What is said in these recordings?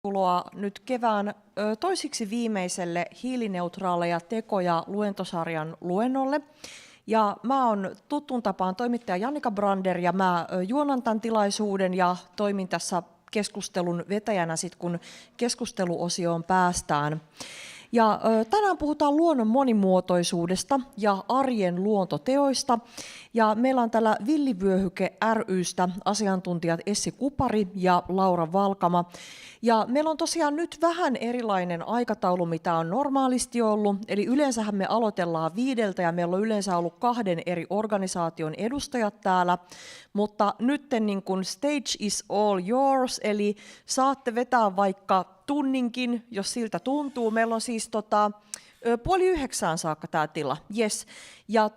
Tervetuloa nyt kevään toisiksi viimeiselle hiilineutraaleja tekoja luentosarjan luennolle. Ja mä oon tuttuun tapaan toimittaja Jannika Brander ja mä juonan tämän tilaisuuden ja toimin tässä keskustelun vetäjänä sit, kun keskusteluosioon päästään. Ja tänään puhutaan luonnon monimuotoisuudesta ja arjen luontoteoista. Ja meillä on täällä Villivyöhyke ry:stä asiantuntijat Essi Kupari ja Laura Valkama. Ja meillä on tosiaan nyt vähän erilainen aikataulu, mitä on normaalisti ollut. Eli yleensähän me aloitellaan 5 ja meillä on yleensä ollut 2 eri organisaation edustajat täällä. Mutta nyt niin kun stage is all yours, eli saatte vetää vaikka tunninkin, jos siltä tuntuu. Meillä on siis 8:30 saakka tämä tila. Yes. Ja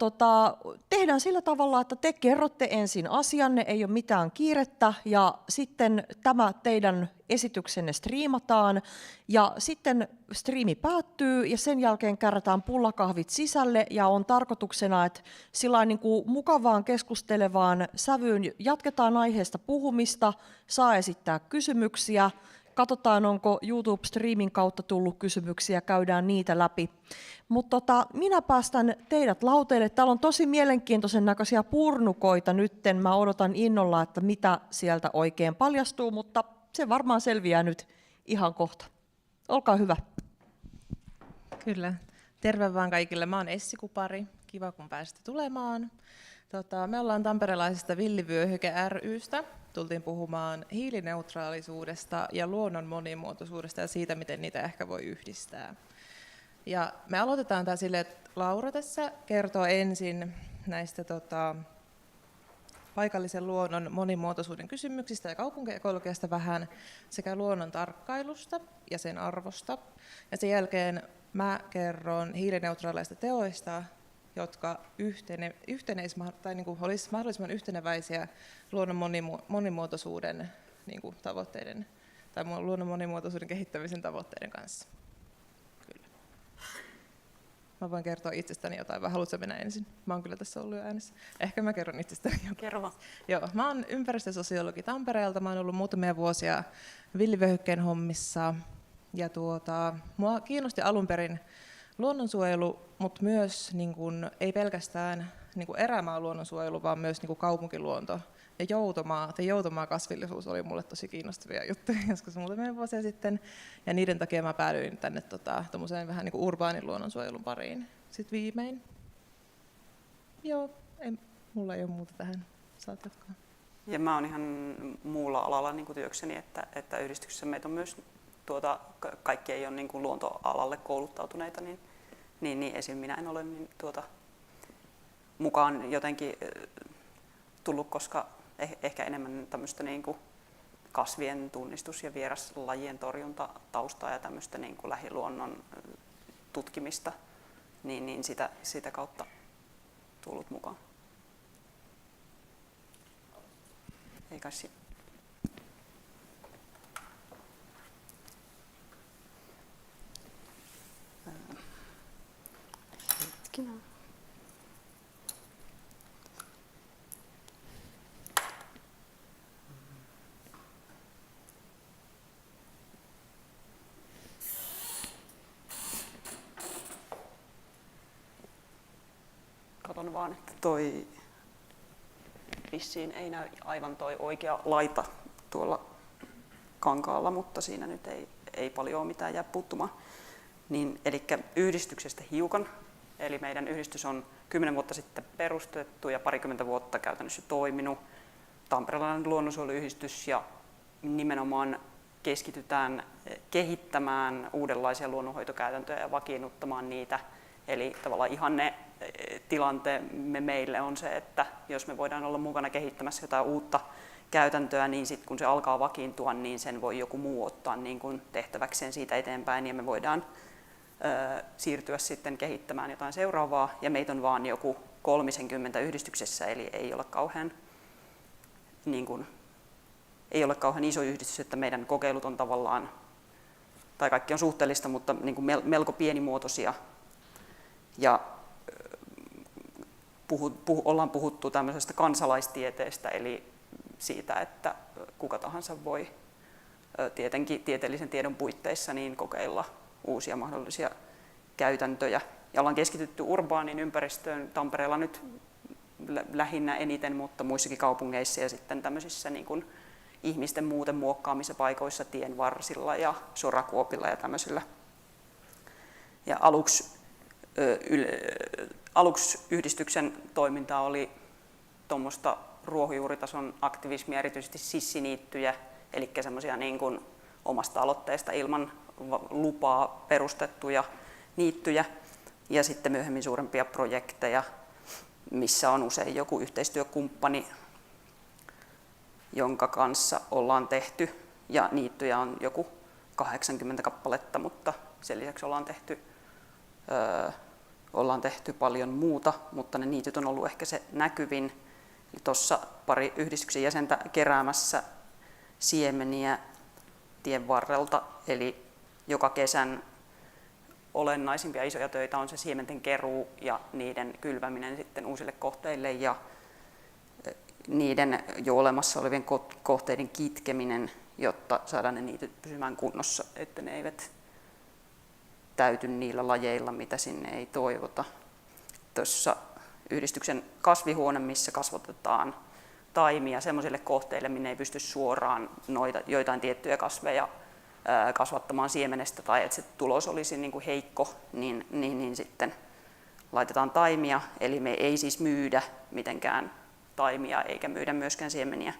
tehdään sillä tavalla, että te kerrotte ensin asianne, ei ole mitään kiirettä, ja sitten tämä teidän esityksenne striimataan, ja sitten striimi päättyy, ja sen jälkeen kärrätään pullakahvit sisälle, ja on tarkoituksena, että sillain niin kuin mukavaan keskustelevaan sävyyn jatketaan aiheesta puhumista, saa esittää kysymyksiä, katsotaan, onko YouTube-striimin kautta tullut kysymyksiä, käydään niitä läpi. Mutta minä päästän teidät lauteille. Täällä on tosi mielenkiintoisen näköisiä purnukoita nytten. Mä odotan innolla, että mitä sieltä oikein paljastuu, mutta se varmaan selviää nyt ihan kohta. Olkaa hyvä. Kyllä. Terve vaan kaikille. Mä oon Essi Kupari. Kiva, kun pääsitte tulemaan. Me ollaan tamperelaisesta Villivyöhyke ry:stä. Tultiin puhumaan hiilineutraalisuudesta ja luonnon monimuotoisuudesta ja siitä, miten niitä ehkä voi yhdistää. Ja me aloitetaan tämä silleen, että Laura tässä kertoo ensin näistä paikallisen luonnon monimuotoisuuden kysymyksistä ja kaupunkiekologiasta vähän sekä luonnon tarkkailusta ja sen arvosta. Ja sen jälkeen mä kerron hiilineutraaleista teoista, jotka olisi mahdollisimman yhteneväisiä luonnon monimuotoisuuden tavoitteiden tai luonnon monimuotoisuuden kehittämisen tavoitteiden kanssa. Kyllä. Mä voin kertoa itsestäni jotain, vai haluatko mennä ensin? Mä oon kyllä tässä ollut jo äänessä. Ehkä mä kerron itsestäni jotain. Kerro vaan. Joo, mä oon ympäristösosiologi Tampereelta. Mä oon ollut muutamia vuosia Villivyöhykkeen hommissa. Ja mua kiinnosti alun perin luonnonsuojelu, mutta myös ei pelkästään erämaa luonnonsuojelu, vaan myös kaupunkiluonto. Ja joutomaa kasvillisuus oli mulle tosi kiinnostavia juttuja joskus muutamia vuosia sitten. Ja niiden takia mä päädyin tänne tommoseen vähän urbaanin luonnonsuojelun pariin sitten viimein. Joo, mulla ei ole muuta tähän. Saat jatkaa. Ja mä oon ihan muulla alalla työkseni, että yhdistyksessä meitä on myös kaikki ei ole luontoalalle kouluttautuneita, niin esim. Minä en ole mukaan jotenkin tullut, koska ehkä enemmän tämmöistä kasvien tunnistus- ja vieraslajien torjuntataustaa ja tämmöistä lähiluonnon tutkimista, niin sitä kautta tullut mukaan. Ei kai siinä. Hetkinen. Katon vaan, että toi vissiin ei näy aivan toi oikea laita tuolla kankaalla, mutta siinä nyt ei paljon mitään jää puuttumaan. Eli yhdistyksestä hiukan. Eli meidän yhdistys on 10 vuotta sitten perustettu ja parikymmentä vuotta käytännössä toiminut. Tamperelainen luonnonsuojeluyhdistys ja nimenomaan keskitytään kehittämään uudenlaisia luonnonhoitokäytäntöjä ja vakiinnuttamaan niitä. Eli tavallaan ihanne tilanteemme meille on se, että jos me voidaan olla mukana kehittämässä jotain uutta käytäntöä, niin sitten kun se alkaa vakiintua, niin sen voi joku muu ottaa tehtäväkseen siitä eteenpäin ja me voidaan siirtyä sitten kehittämään jotain seuraavaa, ja meitä on vaan joku 30 yhdistyksessä, eli ei ole kauhean iso yhdistys, että meidän kokeilut on tavallaan, tai kaikki on suhteellista, mutta melko pienimuotoisia, ja ollaan puhuttu tämmöisestä kansalaistieteestä, eli siitä, että kuka tahansa voi tietenkin tieteellisen tiedon puitteissa niin kokeilla uusia mahdollisia käytäntöjä. Ja ollaan keskitytty urbaaniin ympäristöön Tampereella nyt lähinnä eniten, mutta muissakin kaupungeissa ja sitten tämmöisissä niin kuin ihmisten muuten muokkaamissa paikoissa tien varsilla ja sorakuopilla ja tämmöisillä. Ja aluksi yhdistyksen toiminta oli tuommoista ruohonjuuritason aktivismia, erityisesti sissiniittyjä, eli semmoisia niin kuin omasta aloitteesta ilman lupaa perustettuja niittyjä, ja sitten myöhemmin suurempia projekteja, missä on usein joku yhteistyökumppani, jonka kanssa ollaan tehty, ja niittyjä on joku 80 kappaletta, mutta sen lisäksi ollaan tehty paljon muuta, mutta ne niityt on ollut ehkä se näkyvin. Tuossa pari yhdistyksen jäsentä keräämässä siemeniä tien varrelta, eli joka kesän olennaisimpia isoja töitä on se siementen keruu ja niiden kylväminen sitten uusille kohteille ja niiden jo olemassa olevien kohteiden kitkeminen, jotta saadaan ne niityt pysymään kunnossa, että ne eivät täyty niillä lajeilla, mitä sinne ei toivota. Tuossa yhdistyksen kasvihuone, missä kasvatetaan taimia sellaisille kohteille, minne ei pysty suoraan joitain tiettyjä kasveja kasvattamaan siemenestä tai että se tulos olisi niin kuin heikko, niin sitten laitetaan taimia. Eli me ei siis myydä mitenkään taimia eikä myydä myöskään siemeniä,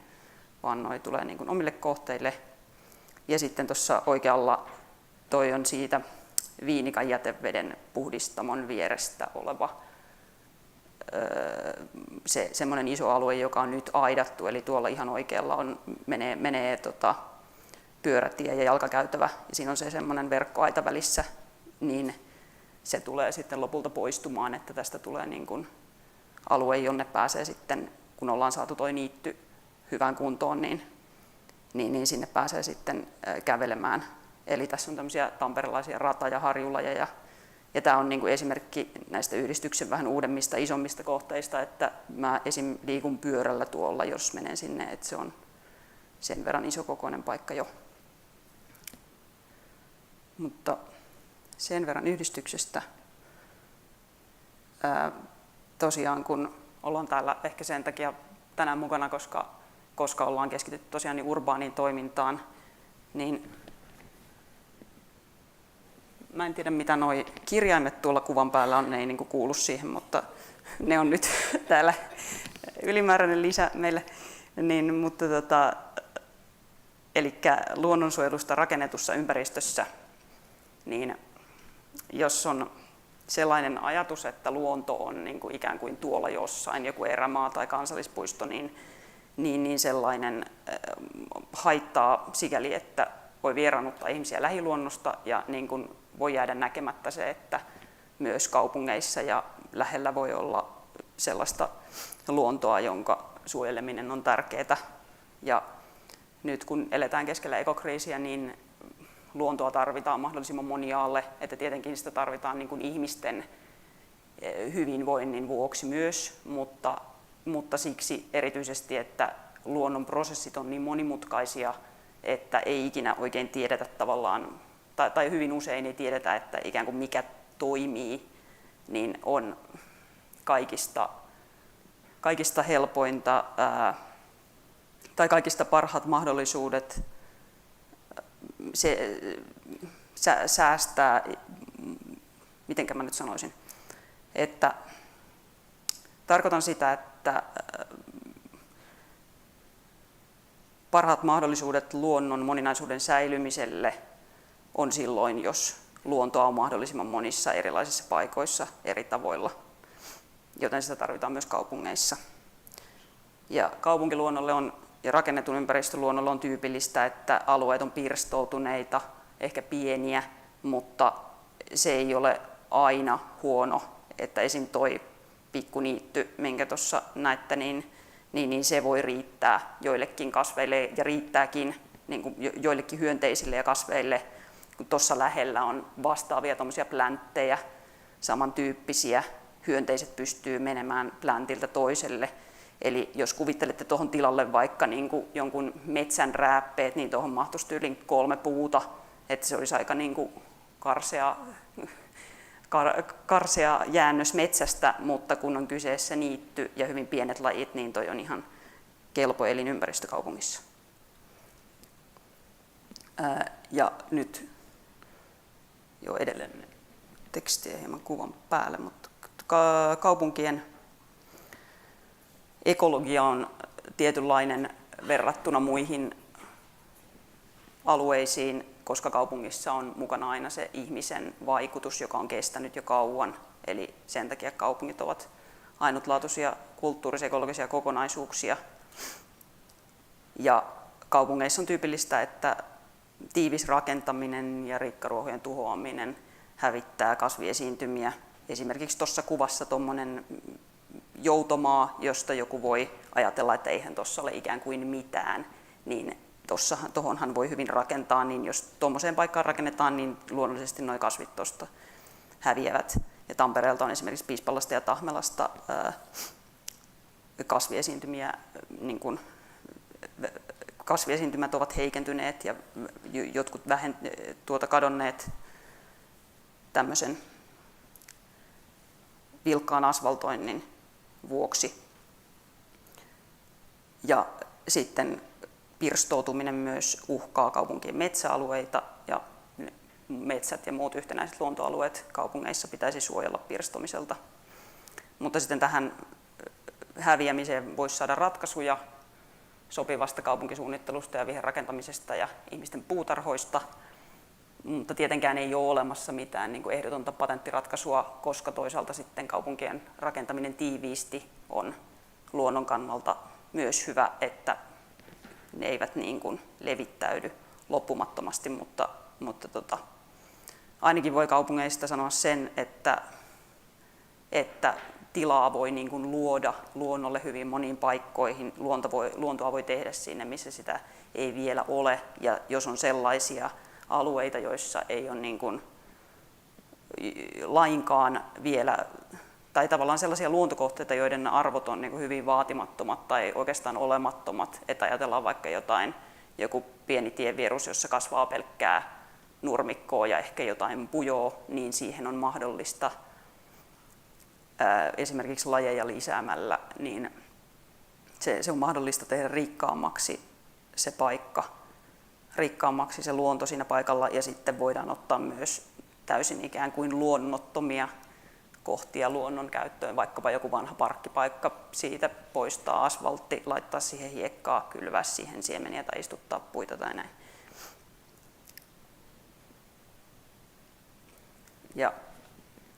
vaan noi tulee niin kuin omille kohteille. Ja sitten tuossa oikealla toi on siitä Viinikan jäteveden puhdistamon vierestä oleva semmoinen iso alue, joka on nyt aidattu, eli tuolla ihan oikealla menee pyörätie ja jalkakäytävä, ja siinä on se semmoinen verkkoaita välissä, niin se tulee sitten lopulta poistumaan, että tästä tulee niin kuin alue, jonne pääsee sitten, kun ollaan saatu toi niitty hyvään kuntoon, niin sinne pääsee sitten kävelemään. Eli tässä on tämmöisiä tamperelaisia rata- ja harjulajeja. Ja tämä on niin kuin esimerkki näistä yhdistyksen vähän uudemmista, isommista kohteista, että mä esim. Liikun pyörällä tuolla, jos menen sinne, että se on sen verran isokokoinen paikka jo. Mutta sen verran yhdistyksestä. Tosiaan kun ollaan täällä ehkä sen takia tänään mukana, koska ollaan keskitytty tosiaan niin urbaaniin toimintaan, niin mä en tiedä mitä nuo kirjaimet tuolla kuvan päällä on, ne ei niinku kuulu siihen, mutta ne on nyt täällä ylimääräinen lisä meille. Eli luonnonsuojelusta rakennetussa ympäristössä, niin jos on sellainen ajatus, että luonto on niin kuin ikään kuin tuolla jossain, joku erämaa tai kansallispuisto, niin sellainen haittaa sikäli, että voi vieraannuttaa ihmisiä lähiluonnosta ja niin kuin voi jäädä näkemättä se, että myös kaupungeissa ja lähellä voi olla sellaista luontoa, jonka suojeleminen on tärkeää. Ja nyt kun eletään keskellä ekokriisiä, niin luontoa tarvitaan mahdollisimman moniaalle, että tietenkin sitä tarvitaan niin kuin ihmisten hyvinvoinnin vuoksi myös, mutta siksi erityisesti, että luonnon prosessit on niin monimutkaisia, että ei ikinä oikein tiedetä tavallaan, tai hyvin usein ei tiedetä, että ikään kuin mikä toimii, niin on kaikista helpointa tai kaikista parhaat mahdollisuudet säästää, mitenkä mä nyt sanoisin, että tarkoitan sitä, että parhaat mahdollisuudet luonnon moninaisuuden säilymiselle on silloin, jos luontoa on mahdollisimman monissa erilaisissa paikoissa eri tavoilla, joten sitä tarvitaan myös kaupungeissa. Ja kaupunkiluonnolle ja rakennetun ympäristöluonnolle on tyypillistä, että alueet on pirstoutuneita, ehkä pieniä, mutta se ei ole aina huono, että esim. Toi pikkuniitty, minkä tuossa näette, niin se voi riittää joillekin kasveille ja riittääkin niin kuin joillekin hyönteisille ja kasveille, kun tuossa lähellä on vastaavia tuommoisia plänttejä, samantyyppisiä, hyönteiset pystyy menemään pläntiltä toiselle. Eli jos kuvittelette tuohon tilalle vaikka niin kuin jonkun metsän rääppeet, niin tuohon mahtuisi tyylin 3 puuta, että se olisi aika niin kuin karsea jäännös metsästä, mutta kun on kyseessä niitty ja hyvin pienet lajit, niin toi on ihan kelpo elinympäristö kaupungissa. Ja nyt jo edelleen tekstiä hieman kuvan päälle, mutta kaupunkien ekologia on tietynlainen verrattuna muihin alueisiin, koska kaupungissa on mukana aina se ihmisen vaikutus, joka on kestänyt jo kauan. Eli sen takia kaupungit ovat ainutlaatuisia kulttuuris-ekologisia kokonaisuuksia. Ja kaupungeissa on tyypillistä, että tiivis rakentaminen ja rikkaruohojen tuhoaminen hävittää kasviesiintymiä. Esimerkiksi tuossa kuvassa tuommoinen joutomaa, josta joku voi ajatella, että eihän tuossa ole ikään kuin mitään, niin tuohonhan voi hyvin rakentaa, niin jos tuommoiseen paikkaan rakennetaan, niin luonnollisesti nuo kasvit tuosta häviävät. Ja Tampereelta on esimerkiksi Piispalasta ja Tahmelasta kasviesiintymiä, niin kuin, kasviesiintymät ovat heikentyneet ja jotkut kadonneet tämmöisen vilkkaan asfaltoinnin vuoksi. Ja sitten pirstoutuminen myös uhkaa kaupunkien metsäalueita, ja metsät ja muut yhtenäiset luontoalueet kaupungeissa pitäisi suojella pirstomiselta. Mutta sitten tähän häviämiseen voisi saada ratkaisuja sopivasta kaupunkisuunnittelusta ja viherrakentamisesta ja ihmisten puutarhoista, mutta tietenkään ei ole olemassa mitään niin kuin ehdotonta patenttiratkaisua, koska toisaalta sitten kaupunkien rakentaminen tiiviisti on luonnon kannalta myös hyvä, että ne eivät niin kuin levittäydy loppumattomasti, mutta ainakin voi kaupungeista sanoa sen, että tilaa voi niin kuin luoda luonnolle hyvin moniin paikkoihin. Luontoa voi tehdä sinne, missä sitä ei vielä ole. Ja jos on sellaisia alueita, joissa ei ole niin kuin lainkaan vielä, tai tavallaan sellaisia luontokohteita, joiden arvot on niin kuin hyvin vaatimattomat tai oikeastaan olemattomat, että ajatellaan vaikka joku pieni tienvierus, jossa kasvaa pelkkää nurmikkoa ja ehkä jotain pujoa, niin siihen on mahdollista esimerkiksi lajeja lisäämällä, niin se on mahdollista tehdä rikkaammaksi se paikka, rikkaammaksi se luonto siinä paikalla, ja sitten voidaan ottaa myös täysin ikään kuin luonnottomia kohtia luonnon käyttöön, vaikkapa joku vanha parkkipaikka, siitä poistaa asfaltti, laittaa siihen hiekkaa, kylvää siihen siemeniä tai istuttaa puita tai näin. Ja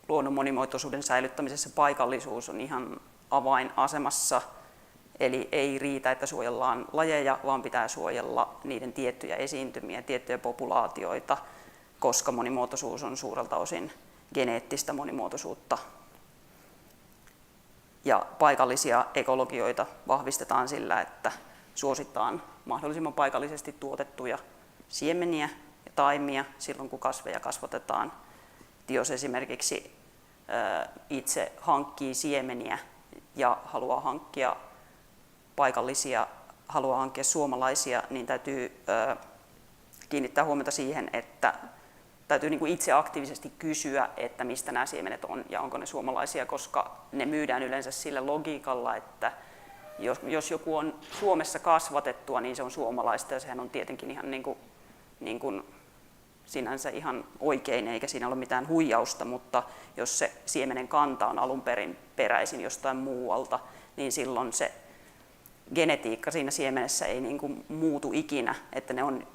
luonnon monimuotoisuuden säilyttämisessä paikallisuus on ihan avainasemassa, eli ei riitä, että suojellaan lajeja, vaan pitää suojella niiden tiettyjä esiintymiä, tiettyjä populaatioita, koska monimuotoisuus on suurelta osin geneettistä monimuotoisuutta. Ja paikallisia ekologioita vahvistetaan sillä, että suositaan mahdollisimman paikallisesti tuotettuja siemeniä ja taimia silloin, kun kasveja kasvatetaan. Jos esimerkiksi itse hankkii siemeniä ja haluaa hankkia paikallisia, haluaa hankkia suomalaisia, niin täytyy kiinnittää huomiota siihen, että täytyy niin kuin itse aktiivisesti kysyä, että mistä nämä siemenet on ja onko ne suomalaisia, koska ne myydään yleensä sillä logiikalla, että jos joku on Suomessa kasvatettua, niin se on suomalaista, ja sehän on tietenkin ihan niin kuin sinänsä ihan oikein, eikä siinä ole mitään huijausta, mutta jos se siemenen kanta on alun perin peräisin jostain muualta, niin silloin se genetiikka siinä siemenessä ei niin kuin muutu ikinä, että ne on,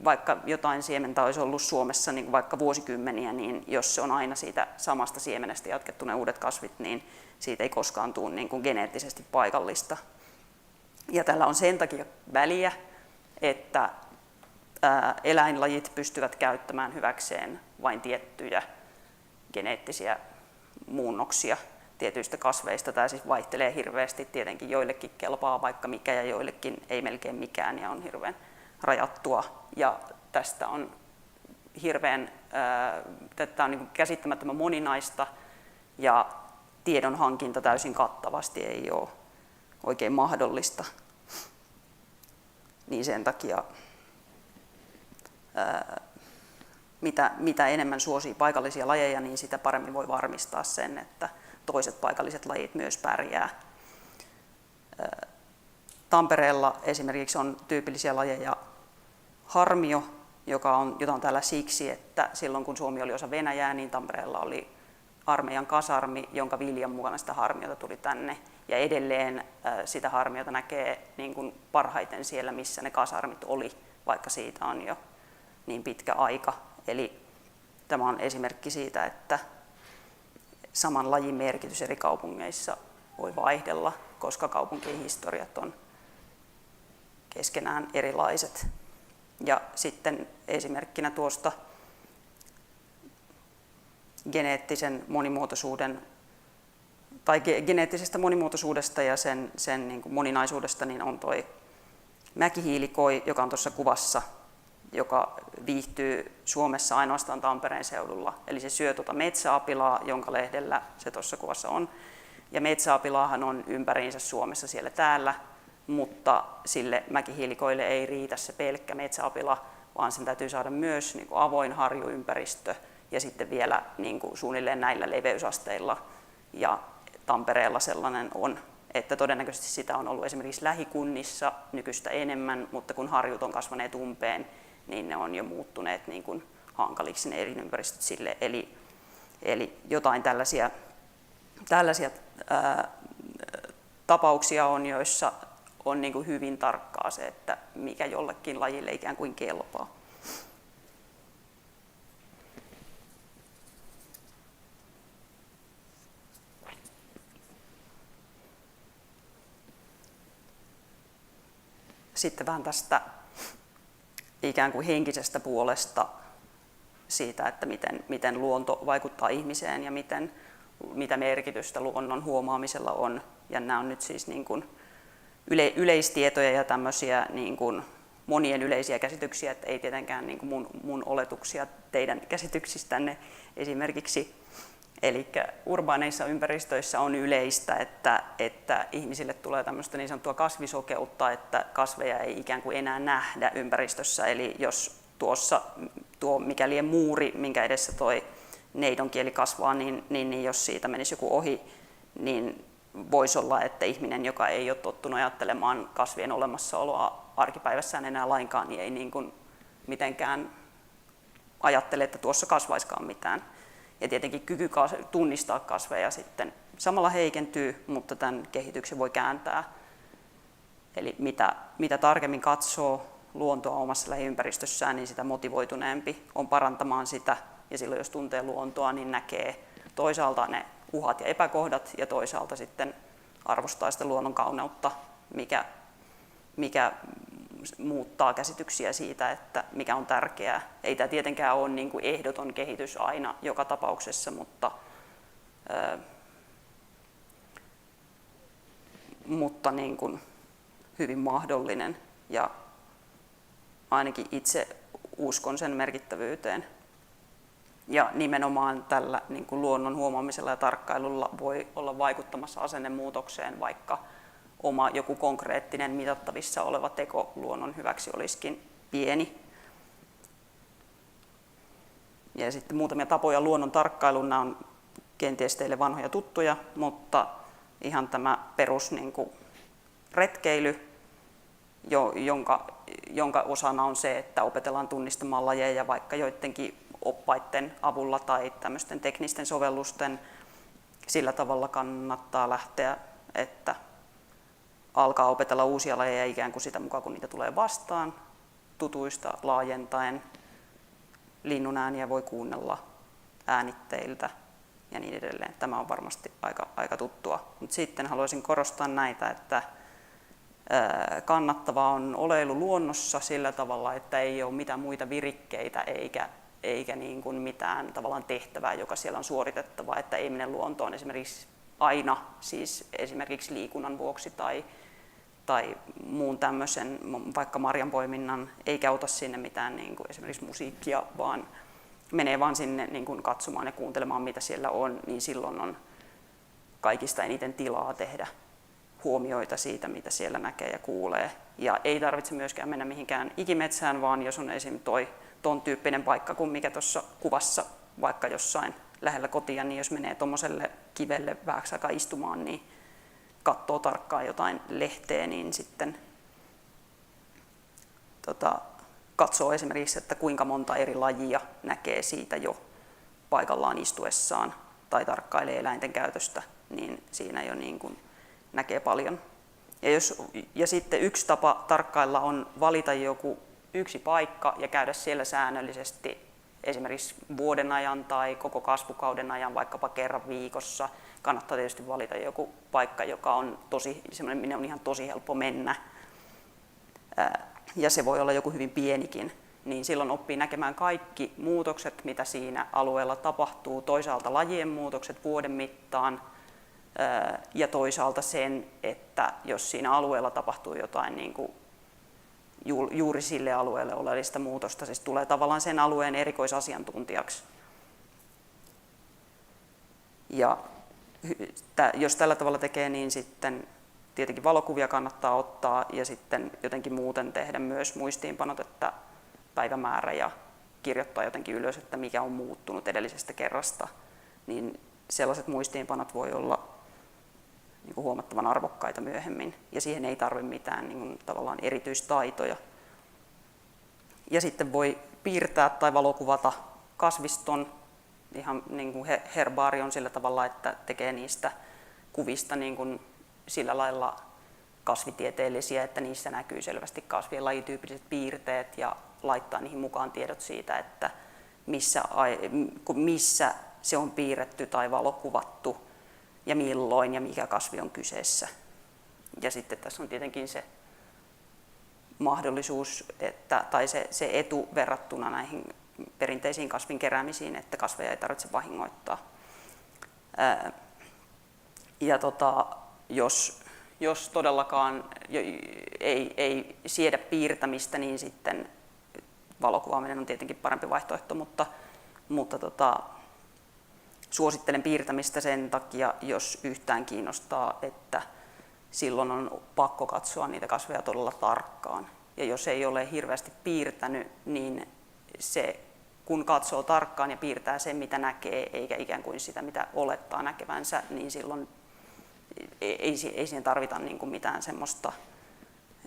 vaikka jotain siementä olisi ollut Suomessa niin kuin vaikka vuosikymmeniä, niin jos se on aina siitä samasta siemenestä jatkettu ne uudet kasvit, niin siitä ei koskaan tule niin kuin geneettisesti paikallista. Ja tällä on sen takia väliä, että eläinlajit pystyvät käyttämään hyväkseen vain tiettyjä geneettisiä muunnoksia tietyistä kasveista. Tämä siis vaihtelee hirveästi, tietenkin joillekin kelpaa vaikka mikä ja joillekin ei melkein mikään ja on hirveän rajattua. Ja tästä on tämä on niin kuin käsittämättömän moninaista ja tiedon hankinta täysin kattavasti ei ole oikein mahdollista. Niin sen takia mitä enemmän suosii paikallisia lajeja, niin sitä paremmin voi varmistaa sen, että toiset paikalliset lajit myös pärjää. Tampereella esimerkiksi on tyypillisiä lajeja harmio, jota on täällä siksi, että silloin kun Suomi oli osa Venäjää, niin Tampereella oli armeijan kasarmi, jonka viljan mukana sitä harmiota tuli tänne. Ja edelleen sitä harmiota näkee niin kuin parhaiten siellä, missä ne kasarmit oli, vaikka siitä on jo niin pitkä aika. Eli tämä on esimerkki siitä, että saman lajin merkitys eri kaupungeissa voi vaihdella, koska kaupunkien historiat on keskenään erilaiset. Ja sitten esimerkkinä tuosta geneettisestä monimuotoisuudesta ja sen niin kuin moninaisuudesta niin on toi mäkihiilikoi, joka on tuossa kuvassa, joka viihtyy Suomessa ainoastaan Tampereen seudulla. Eli se syö tuota metsäapilaa, jonka lehdellä se tuossa kuvassa on. Ja metsäapilaahan on ympäriinsä Suomessa siellä täällä, mutta sille mäkihiilikoille ei riitä se pelkkä metsäapila, vaan sen täytyy saada myös niin kuin avoin harjuympäristö ja sitten vielä niin kuin suunnilleen näillä leveysasteilla. Ja Tampereella sellainen on, että todennäköisesti sitä on ollut esimerkiksi lähikunnissa nykyistä enemmän, mutta kun harjut on kasvaneet umpeen, niin ne on jo muuttuneet niin kuin hankaliksi ne elinympäristöt sille. Eli jotain tällaisia tapauksia on, joissa on niin kuin hyvin tarkkaa se, että mikä jollekin lajille ikään kuin kelpaa. Sitten vähän tästä ikään kuin henkisestä puolesta siitä, että miten luonto vaikuttaa ihmiseen ja mitä merkitystä luonnon huomaamisella on. Ja nämä on nyt siis niin kuin yleistietoja ja tämmöisiä niin kuin monien yleisiä käsityksiä, että ei tietenkään niin kuin mun oletuksia teidän käsityksistänne esimerkiksi. Eli urbaaneissa ympäristöissä on yleistä, että ihmisille tulee tämmöistä niin sanottua kasvisokeutta, että kasveja ei ikään kuin enää nähdä ympäristössä. Eli jos tuo mikä lie muuri, minkä edessä toi neidonkieli kasvaa, niin jos siitä menisi joku ohi, niin voisi olla, että ihminen, joka ei ole tottunut ajattelemaan kasvien olemassaoloa arkipäivässään enää lainkaan, niin ei niin kuin mitenkään ajattele, että tuossa kasvaiskaan mitään. Ja tietenkin kyky tunnistaa kasveja sitten samalla heikentyy, mutta tämän kehityksen voi kääntää. Eli mitä tarkemmin katsoo luontoa omassa lähiympäristössään, niin sitä motivoituneempi on parantamaan sitä. Ja silloin jos tuntee luontoa, niin näkee toisaalta ne uhat ja epäkohdat ja toisaalta sitten arvostaa sitä luonnon kauneutta, mikä muuttaa käsityksiä siitä, että mikä on tärkeää. Ei tämä tietenkään ole niin kuin ehdoton kehitys aina joka tapauksessa, mutta niin kuin hyvin mahdollinen ja ainakin itse uskon sen merkittävyyteen. Ja nimenomaan tällä niin kuin luonnon huomaamisella ja tarkkailulla voi olla vaikuttamassa asennemuutokseen, vaikka oma joku konkreettinen mitattavissa oleva teko luonnon hyväksi olisikin pieni. Ja sitten muutamia tapoja luonnon tarkkailuun, nämä on kenties teille vanhoja tuttuja, mutta ihan tämä perus niin kuin retkeily, jonka osana on se, että opetellaan tunnistamaan lajeja vaikka joidenkin oppaiden avulla tai tämmöisten teknisten sovellusten. Sillä tavalla kannattaa lähteä, että alkaa opetella uusia lajeja ikään kuin sitä mukaan, kun niitä tulee vastaan, tutuista laajentaen. Linnun ääniä voi kuunnella äänitteiltä ja niin edelleen. Tämä on varmasti aika tuttua. Mutta sitten haluaisin korostaa näitä, että kannattavaa on oleilu luonnossa sillä tavalla, että ei ole mitään muita virikkeitä eikä niin kuin mitään tavallaan tehtävää, joka siellä on suoritettava, että ei mene luontoon esimerkiksi aina, siis esimerkiksi liikunnan vuoksi tai muun tämmöisen, vaikka marjanpoiminnan, eikä ota sinne mitään niin kuin esimerkiksi musiikkia, vaan menee vaan sinne niin kuin katsomaan ja kuuntelemaan, mitä siellä on, niin silloin on kaikista eniten tilaa tehdä huomioita siitä, mitä siellä näkee ja kuulee. Ja ei tarvitse myöskään mennä mihinkään ikimetsään, vaan jos on esim. Ton tyyppinen paikka kuin mikä tuossa kuvassa, vaikka jossain lähellä kotia, niin jos menee tuommoiselle kivelle vähäksi aikaa istumaan, niin katsoo tarkkaan jotain lehteä, niin sitten katsoo esimerkiksi, että kuinka monta eri lajia näkee siitä jo paikallaan istuessaan tai tarkkailee eläinten käytöstä, niin siinä jo niin kuin näkee paljon. Ja sitten yksi tapa tarkkailla on valita joku yksi paikka ja käydä siellä säännöllisesti esimerkiksi vuoden ajan tai koko kasvukauden ajan, vaikkapa kerran viikossa. Kannattaa tietysti valita joku paikka, joka on semmoinen, minne on ihan tosi helppo mennä. Ja se voi olla joku hyvin pienikin, niin silloin oppii näkemään kaikki muutokset, mitä siinä alueella tapahtuu. Toisaalta lajien muutokset vuoden mittaan ja toisaalta sen, että jos siinä alueella tapahtuu jotain niin kuin juuri sille alueelle oleellista muutosta, siis tulee tavallaan sen alueen erikoisasiantuntijaksi. Ja jos tällä tavalla tekee, niin sitten tietenkin valokuvia kannattaa ottaa ja sitten jotenkin muuten tehdä myös muistiinpanot, että päivämäärä ja kirjoittaa jotenkin ylös, että mikä on muuttunut edellisestä kerrasta. Niin sellaiset muistiinpanot voi olla niin kuin huomattavan arvokkaita myöhemmin ja siihen ei tarvitse mitään niin kuin tavallaan erityistaitoja. Ja sitten voi piirtää tai valokuvata kasviston, ihan niin kuin herbaarion sillä tavalla, että tekee niistä kuvista niin kuin sillä lailla kasvitieteellisiä, että niissä näkyy selvästi kasvien lajityypilliset piirteet ja laittaa niihin mukaan tiedot siitä, että missä se on piirretty tai valokuvattu ja milloin ja mikä kasvi on kyseessä. Ja sitten tässä on tietenkin se mahdollisuus, tai se etu verrattuna näihin perinteisiin kasvin keräämisiin, että kasveja ei tarvitse vahingoittaa. Ja jos todellakaan ei siedä piirtämistä, niin sitten valokuvaaminen on tietenkin parempi vaihtoehto, mutta suosittelen piirtämistä sen takia, jos yhtään kiinnostaa, että silloin on pakko katsoa niitä kasveja todella tarkkaan. Ja jos ei ole hirveästi piirtänyt, niin se, kun katsoo tarkkaan ja piirtää sen, mitä näkee, eikä ikään kuin sitä, mitä olettaa näkevänsä, niin silloin ei siihen tarvita niin kuin mitään semmoista,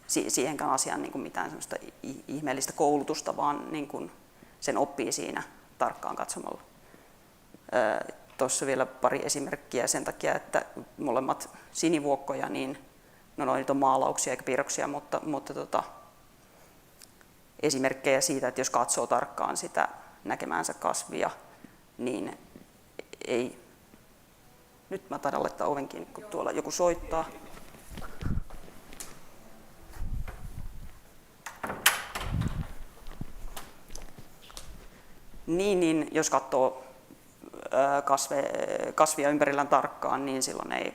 siihenkään asiaan niin kuin mitään semmoista ihmeellistä koulutusta, vaan niin kuin sen oppii siinä tarkkaan katsomalla. Tuossa vielä pari esimerkkiä sen takia, että molemmat sinivuokkoja, niin no nyt on maalauksia eikä piirroksia, mutta esimerkkejä siitä, että jos katsoo tarkkaan sitä näkemäänsä kasvia, niin ei. Nyt mä taidan laittaa oven kiinni, kun tuolla joku soittaa. Niin jos katsoo kasvia ympärillään tarkkaan, niin silloin ei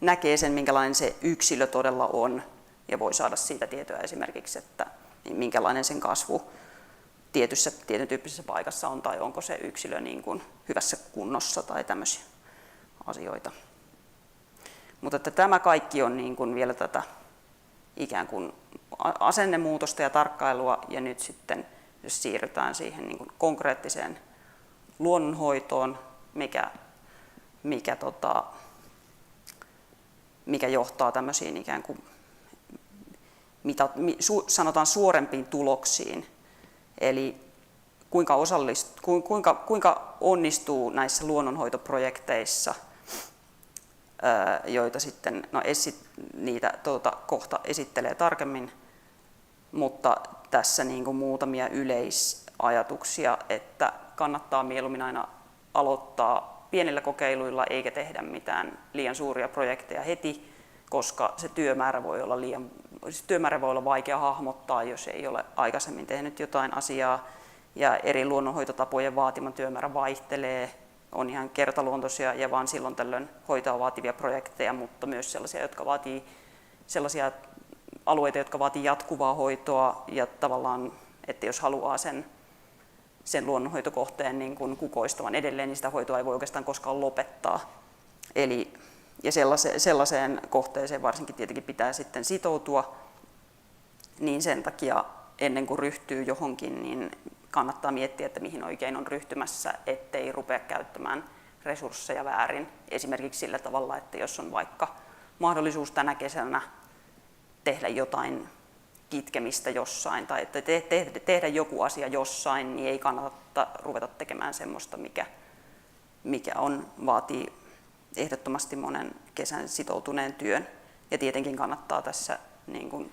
näkee sen, minkälainen se yksilö todella on, ja voi saada siitä tietoa esimerkiksi, että minkälainen sen kasvu tietyn tyyppisessä paikassa on, tai onko se yksilö niin kuin hyvässä kunnossa tai tämmöisiä asioita. Mutta että tämä kaikki on niin kuin vielä tätä ikään kuin asennemuutosta ja tarkkailua, ja nyt sitten jos siirrytään siihen niin kuin konkreettiseen luonnonhoitoon, mikä johtaa tämmöisiin ikään kuin sanotaan suorempiin tuloksiin. Eli kuinka onnistuu näissä luonnonhoitoprojekteissa, joita sitten niitä kohta esittelee tarkemmin, mutta tässä niin kuin muutamia yleisajatuksia, että kannattaa mieluummin aina aloittaa pienillä kokeiluilla eikä tehdä mitään liian suuria projekteja heti, koska se työmäärä voi olla vaikea hahmottaa, jos ei ole aikaisemmin tehnyt jotain asiaa, ja eri luonnonhoitotapojen vaatima työmäärä vaihtelee, on ihan kertaluontoisia ja vaan silloin tällöin hoitoa vaativia projekteja, mutta myös sellaisia alueita, jotka vaatii jatkuvaa hoitoa, ja tavallaan, että jos haluaa sen luonnonhoitokohteen niin kuin kukoistavan edelleen, niin sitä hoitoa ei voi oikeastaan koskaan lopettaa. Eli ja sellaiseen kohteeseen varsinkin tietenkin pitää sitten sitoutua, niin sen takia ennen kuin ryhtyy johonkin, niin kannattaa miettiä, että mihin oikein on ryhtymässä, ettei rupea käyttämään resursseja väärin. Esimerkiksi sillä tavalla, että jos on vaikka mahdollisuus tänä kesänä tehdä jotain kitkemistä jossain tai että tehdä joku asia jossain, niin ei kannata ruveta tekemään semmoista, mikä vaatii ehdottomasti monen kesän sitoutuneen työn. Ja tietenkin kannattaa tässä niin kuin,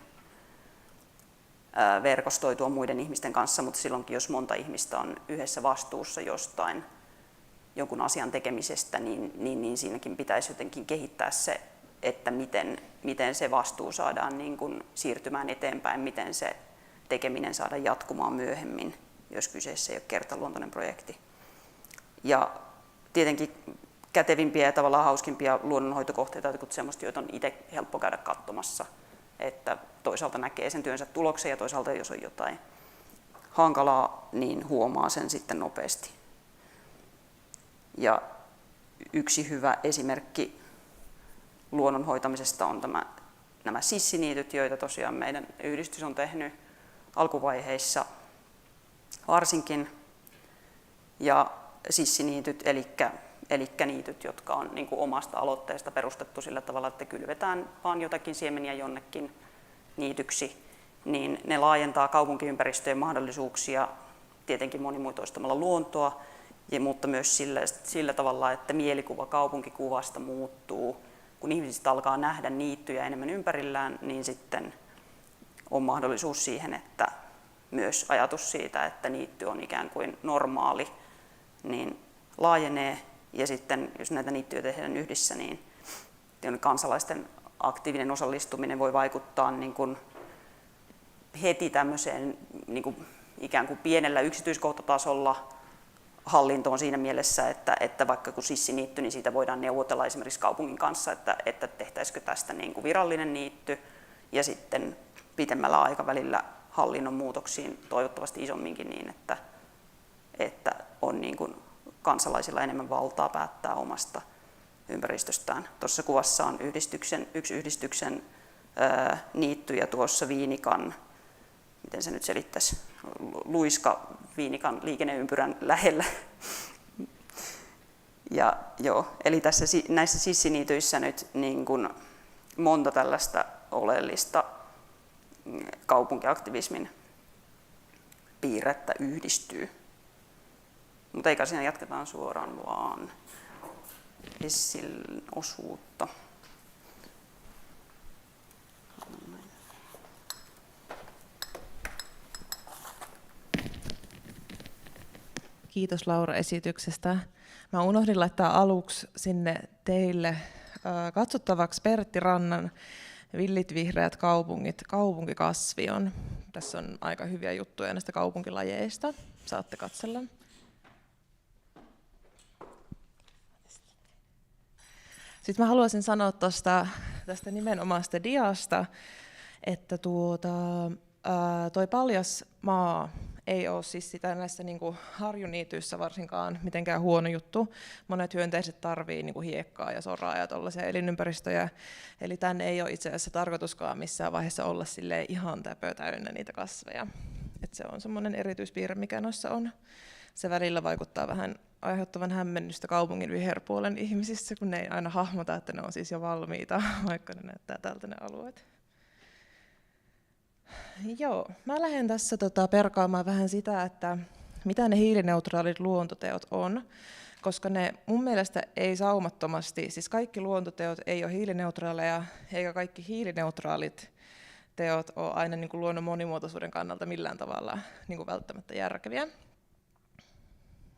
verkostoitua muiden ihmisten kanssa, mutta silloinkin, jos monta ihmistä on yhdessä vastuussa jostain jonkun asian tekemisestä, niin siinäkin pitäisi jotenkin kehittää se, että miten se vastuu saadaan niin kuin siirtymään eteenpäin, miten se tekeminen saadaan jatkumaan myöhemmin, jos kyseessä ei ole kertaluontoinen projekti. Ja tietenkin kätevimpiä ja tavallaan hauskimpia luonnonhoitokohteita ovat semmoista, joita on itse helppo käydä katsomassa, että toisaalta näkee sen työnsä tuloksen ja toisaalta jos on jotain hankalaa, niin huomaa sen sitten nopeasti. Ja yksi hyvä esimerkki luonnon hoitamisesta on nämä sissiniityt, joita tosiaan meidän yhdistys on tehnyt alkuvaiheissa varsinkin. Ja sissiniityt, eli niityt, jotka on niin kuin omasta aloitteesta perustettu sillä tavalla, että kylvetään vaan jotakin siemeniä jonnekin niityksi, niin ne laajentaa kaupunkiympäristöjen mahdollisuuksia tietenkin monimuotoistamalla luontoa, mutta myös sillä tavalla, että mielikuva kaupunkikuvasta muuttuu. Kun ihmiset alkaa nähdä niittyjä enemmän ympärillään, niin sitten on mahdollisuus siihen, että myös ajatus siitä, että niitty on ikään kuin normaali, niin laajenee. Ja sitten jos näitä niittyjä tehdään yhdessä, niin kansalaisten aktiivinen osallistuminen voi vaikuttaa niin kuin heti tämmöiseen niin kuin ikään kuin pienellä yksityiskohtatasolla hallintoon siinä mielessä, että vaikka kun sissiniitty, niin siitä voidaan neuvotella esimerkiksi kaupungin kanssa, että tehtäisikö tästä niin kuin virallinen niitty, ja sitten pitemmällä aikavälillä hallinnon muutoksiin toivottavasti isomminkin niin, että on niin kuin kansalaisilla enemmän valtaa päättää omasta ympäristöstään. Tuossa kuvassa on yksi yhdistyksen niitty ja tuossa Viinikan, miten se nyt selittäisi, luiska Viinikan liikenneympyrän lähellä. Ja joo, eli näissä sissiniityissä nyt niin kuin monta tällaista oleellista kaupunkiaktivismin piirrettä yhdistyy. Mutta eikä siinä jatketaan suoraan vaan Essin osuutta. Kiitos Laura esityksestä. Mä unohdin laittaa aluksi sinne teille katsottavaksi Pertti Rannan Villit vihreät kaupungit, kaupunkikasvion. Tässä on aika hyviä juttuja näistä kaupunkilajeista. Saatte katsella. Sitten mä haluaisin sanoa tästä nimenomaista diasta, että toi paljas maa ei ole siis sitä näissä niinku harjuniityissä varsinkaan mitenkään huono juttu. Monet hyönteiset tarvii niinku hiekkaa ja soraa ja tollaisia elinympäristöjä. Eli tän ei ole itse asiassa tarkoituskaan missään vaiheessa olla ihan täpö täynnä niitä kasveja. Et se on semmoinen erityispiirre, mikä noissa on. Se välillä vaikuttaa vähän aiheuttavan hämmennystä kaupungin viherpuolen ihmisissä, kun ne ei aina hahmota, että ne on siis jo valmiita, vaikka ne näyttää tältä ne alueet. Joo, mä lähden tässä perkaamaan vähän sitä, että mitä ne hiilineutraalit luontoteot on, koska ne mun mielestä ei saumattomasti, siis kaikki luontoteot ei ole hiilineutraaleja, eikä kaikki hiilineutraalit teot ole aina niin kuin luonnon monimuotoisuuden kannalta millään tavalla niin kuin välttämättä järkeviä.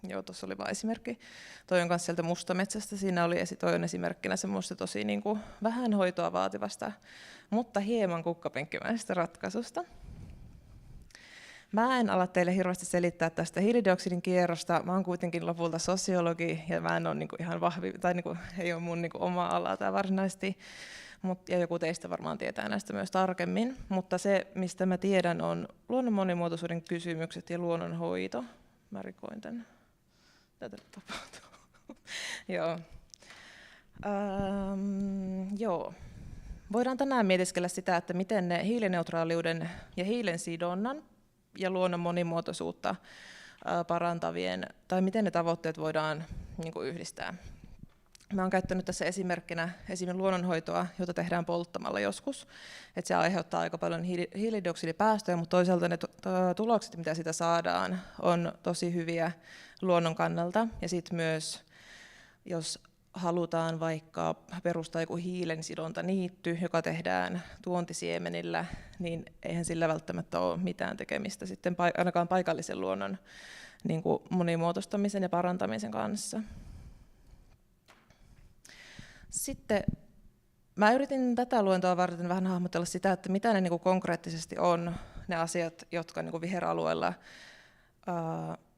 Joo, tuossa oli vain esimerkki. Toi on myös sieltä Mustametsästä. Siinä oli toi on esimerkkinä semmoista tosi niin kuin vähän hoitoa vaativasta, mutta hieman kukkapenkkimäisestä ratkaisusta. Mä en ala teille hirveästi selittää tästä hiilidioksidin kierrosta. Mä oon kuitenkin lopulta sosiologi ja mä en ole niin kuin ihan vahvi, tai niin kuin, ei ole mun niin kuin oma ala tämä varsinaisesti. Ja joku teistä varmaan tietää näistä myös tarkemmin. Mutta se, mistä mä tiedän, on luonnon monimuotoisuuden kysymykset ja luonnonhoito. Mä rikoin tän. Tätä tapahtuu. Joo. Joo. Voidaan tänään mietiskellä sitä, että miten ne hiilineutraaliuden ja hiilen sidonnan ja luonnon monimuotoisuutta parantavien, tai miten ne tavoitteet voidaan niin kuin yhdistää. Mä oon käyttänyt tässä esimerkkinä esimerkiksi luonnonhoitoa, jota tehdään polttamalla joskus. Että se aiheuttaa aika paljon hiilidioksidipäästöjä, mutta toisaalta ne tulokset, mitä siitä saadaan, on tosi hyviä luonnon kannalta. Ja sitten myös, jos halutaan vaikka perustaa joku hiilensidontaniitty, joka tehdään tuontisiemenillä, niin eihän sillä välttämättä ole mitään tekemistä sitten ainakaan paikallisen luonnon niin kuin monimuotoistamisen ja parantamisen kanssa. Sitten mä yritin tätä luentoa varten vähän hahmotella sitä, että mitä ne niin kuin konkreettisesti on ne asiat, jotka niin kuin viheralueella,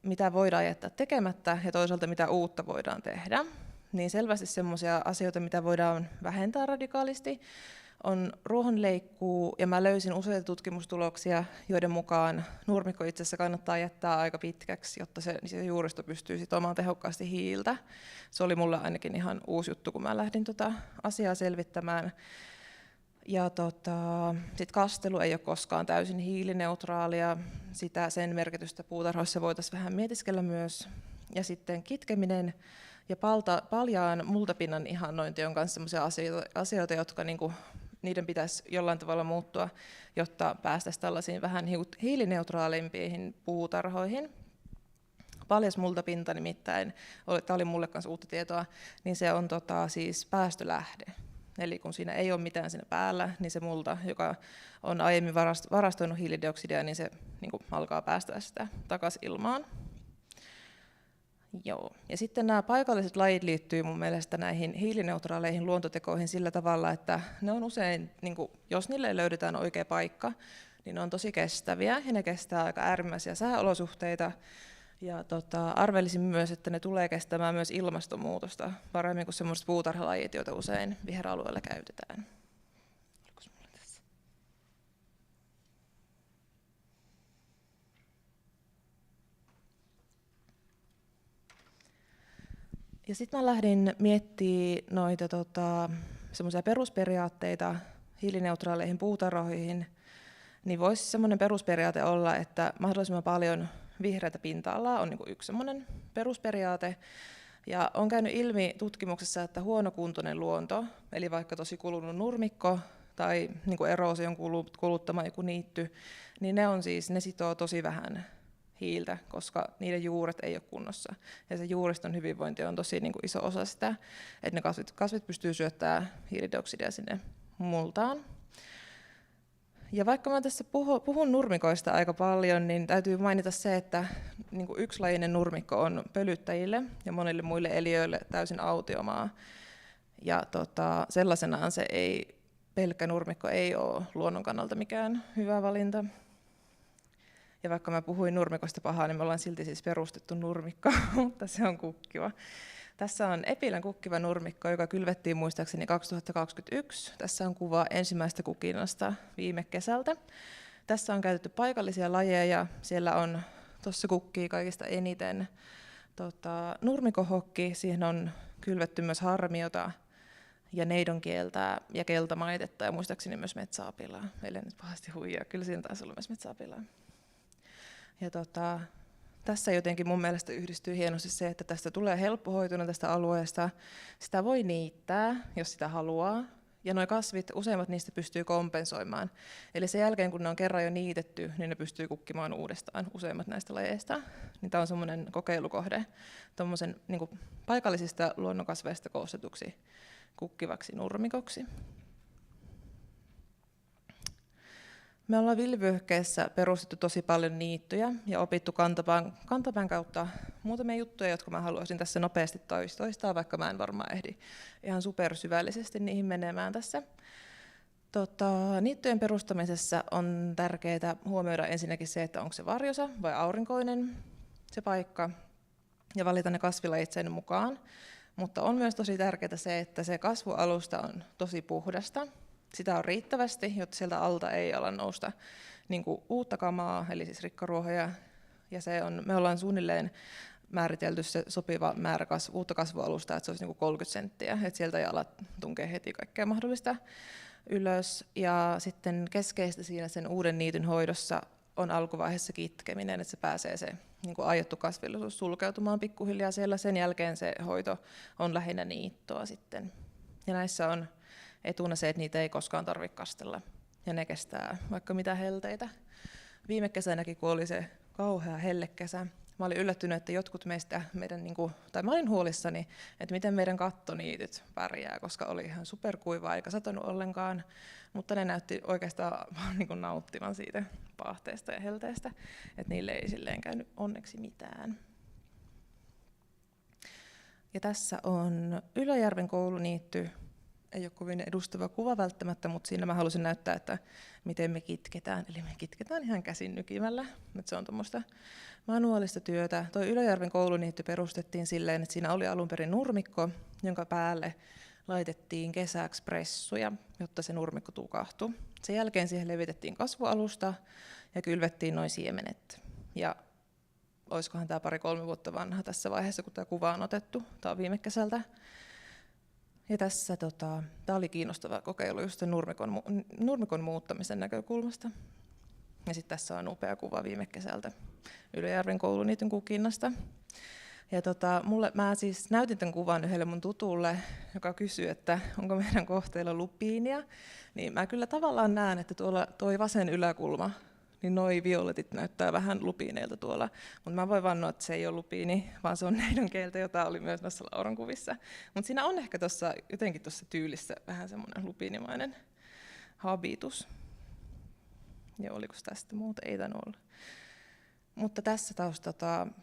mitä voidaan jättää tekemättä ja toisaalta mitä uutta voidaan tehdä. Niin selvästi sellaisia asioita, mitä voidaan vähentää radikaalisti, on ruohonleikkuu, ja mä löysin useita tutkimustuloksia, joiden mukaan nurmikko itse asiassa kannattaa jättää aika pitkäksi, jotta se juuristo pystyy sitomaan tehokkaasti hiiltä. Se oli mulle ainakin ihan uusi juttu, kun mä lähdin asiaa selvittämään. Ja sit kastelu ei ole koskaan täysin hiilineutraalia, sen merkitystä puutarhoissa voitaisiin vähän mietiskellä myös. Ja sitten kitkeminen ja paljaan multapinnan ihannointi on myös sellaisia asioita, jotka niinku, niiden pitäisi jollain tavalla muuttua, jotta päästäisiin tällaisiin vähän hiilineutraalimpiin puutarhoihin. Paljas multapinta nimittäin, tämä oli mulle myös uutta tietoa, niin se on siis päästölähde. Eli kun siinä ei ole mitään siinä päällä, niin se multa, joka on aiemmin varastoinut hiilidioksidia, niin se niin kuin alkaa päästää sitä takaisin ilmaan. Joo. Ja sitten nämä paikalliset lajit liittyy mun mielestä näihin hiilineutraaleihin luontotekoihin sillä tavalla, että ne on usein, niin kuin, jos niille löydetään oikea paikka, niin ne on tosi kestäviä ja ne kestää aika äärimmäisiä sääolosuhteita. Ja arvelisin myös, että ne tulee kestämään myös ilmastonmuutosta paremmin kuin sellaiset puutarhalajit, joita usein viheralueella käytetään. Ja sitten mä lähdin miettimään noita semmoisia perusperiaatteita hiilineutraaleihin puutarhoihin, niin voisi semmoinen perusperiaate olla, että mahdollisimman paljon vihreätä pinta-alaa on niin kuin yksi semmoinen perusperiaate. Ja on käynyt ilmi tutkimuksessa, että huonokuntoinen luonto, eli vaikka tosi kulunut nurmikko tai niin kuin eroosion kuluttama joku niitty, niin ne sitoo tosi vähän hiiltä, koska niiden juuret ei ole kunnossa. Ja se juuriston hyvinvointi on tosi niin kuin iso osa sitä, että ne kasvit pystyy syöttämään hiilidioksidia sinne multaan. Ja vaikka mä tässä puhun nurmikoista aika paljon, niin täytyy mainita se, että niin kuin yksilajinen nurmikko on pölyttäjille ja monille muille eliöille täysin autiomaa. Ja sellaisenaan pelkkä nurmikko ei ole luonnon kannalta mikään hyvä valinta. Ja vaikka mä puhuin nurmikosta pahaa, niin me ollaan silti siis perustettu nurmikko, mutta se on kukkiva. Tässä on Epilän kukkiva nurmikko, joka kylvettiin muistaakseni 2021. Tässä on kuva ensimmäistä kukinnasta viime kesältä. Tässä on käytetty paikallisia lajeja. Siellä on, tuossa kukkii kaikista eniten nurmikohokki. Siihen on kylvetty myös harmiota ja neidonkieltä ja keltamaitetta ja muistaakseni myös metsäapilaa. Meillä ei nyt pahasti huijaa, kyllä siinä taisi olla myös metsäapilaa. Ja tässä jotenkin mun mielestä yhdistyy hienosti se, että tästä tulee helppohoitoinen tästä alueesta. Sitä voi niittää, jos sitä haluaa. Ja nuo kasvit, useimmat niistä pystyy kompensoimaan. Eli sen jälkeen, kun ne on kerran jo niitetty, niin ne pystyy kukkimaan uudestaan, useimmat näistä lajeista. Niin tämä on semmoinen kokeilukohde tuommoisen niin kuin paikallisista luonnonkasveista koostetuksi kukkivaksi nurmikoksi. Me ollaan villivyöhykkeessä perustettu tosi paljon niittyjä ja opittu kantapään kautta muutamia juttuja, jotka mä haluaisin tässä nopeasti toistaa, vaikka mä en varmaan ehdi ihan supersyvällisesti niihin menemään tässä. Niittyjen perustamisessa on tärkeää huomioida ensinnäkin se, että onko se varjosa vai aurinkoinen se paikka ja valita ne kasvilajit sen mukaan. Mutta on myös tosi tärkeää se, että se kasvualusta on tosi puhdasta. Sitä on riittävästi, jotta sieltä alta ei ala nousta niin kuin uutta kamaa, eli siis rikkaruohoja. Ja me ollaan suunnilleen määritelty se sopiva määrä uutta kasvualustaa, että se olisi niin kuin 30 senttiä, että sieltä ei ala tunkea heti kaikkea mahdollista ylös. Ja sitten keskeistä siinä sen uuden niityn hoidossa on alkuvaiheessa kitkeminen, että se pääsee se niin kuin aiottu kasvillisuus sulkeutumaan pikkuhiljaa siellä. Sen jälkeen se hoito on lähinnä niittoa sitten. Ja näissä on etuna se, että niitä ei koskaan tarvitse kastella. Ja ne kestää vaikka mitä helteitä. Viime kesänäkin, kun oli se kauhea hellekesä, mä olin yllättynyt, että jotkut meistä, mä olin huolissani, että miten meidän kattoniityt pärjää, koska oli ihan superkuiva eikä satanut ollenkaan, mutta ne näytti oikeastaan vaan nauttivan siitä paahteesta ja helteestä, että niille ei silleen käynyt onneksi mitään. Ja tässä on Ylöjärven kouluniitty. Ei ole kovin edustava kuva välttämättä, mutta siinä mä halusin näyttää, että miten me kitketään. Eli me kitketään ihan käsin nykimällä. Nyt se on tuommoista manuaalista työtä. Tuo Ylöjärven kouluniitty perustettiin silleen, että siinä oli alun perin nurmikko, jonka päälle laitettiin kesäksi pressuja, jotta se nurmikko tukahtui. Sen jälkeen siihen levitettiin kasvualusta ja kylvettiin noin siemenet. Ja olisikohan tämä 2-3 vuotta vanha tässä vaiheessa, kun tämä kuva on otettu. Tämä on viime kesältä. Ja tässä tämä oli kiinnostava kokeilu just sen nurmikon muuttamisen näkökulmasta. Ja sitten tässä on upea kuva viime kesältä Ylöjärven kouluniityn kukinnasta. Ja mä siis näytin tämän kuvan yhdelle mun tutulle, joka kysyi, että onko meidän kohteilla lupiinia. Niin mä kyllä tavallaan näen, että tuolla toi vasen yläkulma, niin noi violetit näyttää vähän lupiineilta tuolla. Mutta mä voin vannoa, että se ei ole lupiini, vaan se on neidonkieltä, jota oli myös noissa Lauran kuvissa. Mutta siinä on ehkä jotenkin tuossa tyylissä vähän semmoinen lupiinimainen habitus. Joo, oliko tästä muuta? Ei tainnut olla. Mutta tässä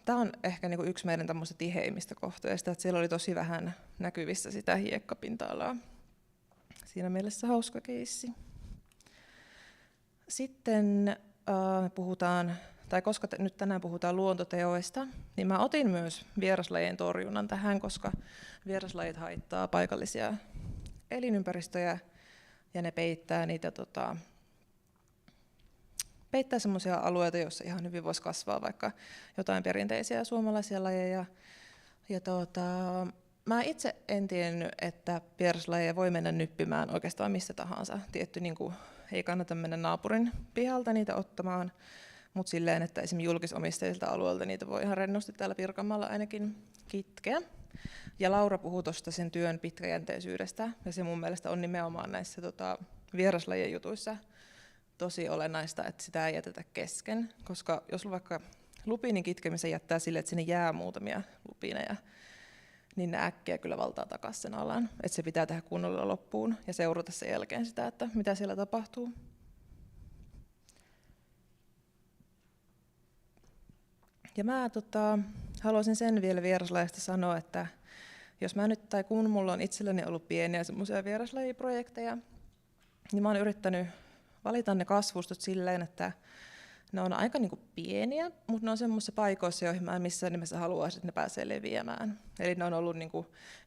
tämä on ehkä niinku yksi meidän tämmöistä tiheimmistä kohteista, että siellä oli tosi vähän näkyvissä sitä hiekkapinta-alaa. Siinä mielessä hauska keissi. Sitten me puhutaan, tai koska nyt tänään puhutaan luontoteoista, niin mä otin myös vieraslajien torjunnan tähän, koska vieraslajit haittaa paikallisia elinympäristöjä ja ne peittää niitä peittää semmoisia alueita, joissa ihan hyvin voisi kasvaa vaikka jotain perinteisiä suomalaisia lajeja. Ja mä itse en tiennyt, että vieraslajeja voi mennä nyppimään oikeastaan missä tahansa. Tietty ei kannata mennä naapurin pihalta niitä ottamaan, mutta silleen, että esimerkiksi julkisomisteisilta alueilta niitä voi ihan rennosti täällä Pirkanmaalla ainakin kitkeä. Ja Laura puhui tuosta sen työn pitkäjänteisyydestä, ja se mun mielestä on nimenomaan näissä vieraslajien jutuissa tosi olennaista, että sitä ei jätetä kesken, koska jos vaikka lupiinin kitkemisen jättää sille, että sinne jää muutamia lupiineja, niin ne äkkiä kyllä valtaa takaisin sen alan. Että se pitää tehdä kunnolla loppuun ja seurata sen jälkeen sitä, että mitä siellä tapahtuu. Ja mä haluaisin sen vielä vieraslajista sanoa, että jos mä nyt, tai kun mulla on itselläni ollut pieniä semmoisia vieraslajiprojekteja, niin mä oon yrittänyt valita ne kasvustot silleen, että ne on aika pieniä, mutta ne on semmoisissa paikoissa, joihin mä en missään nimessä haluaisi, että ne pääsee leviämään. Eli ne on ollut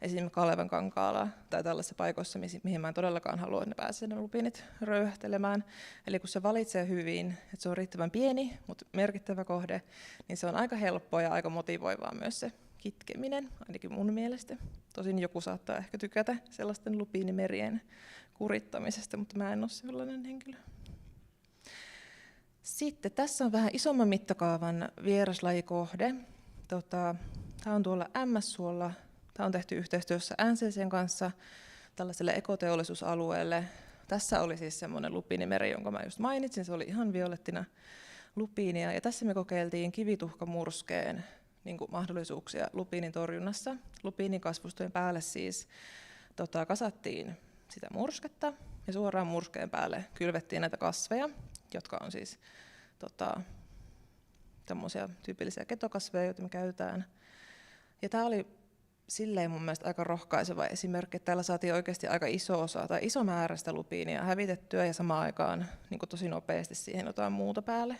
esimerkiksi Kalevan kankaalla tai tällaisissa paikoissa, mihin mä en todellakaan halua, että ne pääsee ne lupiinit röyhähtelemään. Eli kun se valitsee hyvin, että se on riittävän pieni, mutta merkittävä kohde, niin se on aika helppoa ja aika motivoivaa myös se kitkeminen, ainakin mun mielestä. Tosin joku saattaa ehkä tykätä sellaisten lupiinimerien kurittamisesta, mutta mä en ole sellainen henkilö. Sitten tässä on vähän isomman mittakaavan vieraslajikohde. Tämä on tuolla MS-suolla. Tämä on tehty yhteistyössä NCC:n kanssa tällaiselle ekoteollisuusalueelle. Tässä oli siis semmoinen lupiinimeri, jonka mä just mainitsin. Se oli ihan violettina lupiinia. Ja tässä me kokeiltiin kivituhkamurskeen mahdollisuuksia lupiinin torjunnassa. Lupiinin kasvustojen päälle siis kasattiin sitä mursketta ja suoraan murskeen päälle kylvettiin näitä kasveja, jotka on siis tämmöisiä tyypillisiä ketokasveja, joita me käytetään. Ja tämä oli silleen mun mielestä aika rohkaiseva esimerkki, että täällä saatiin oikeasti aika iso määrä sitä lupiinia hävitettyä ja samaan aikaan tosi nopeasti siihen jotain muuta päälle.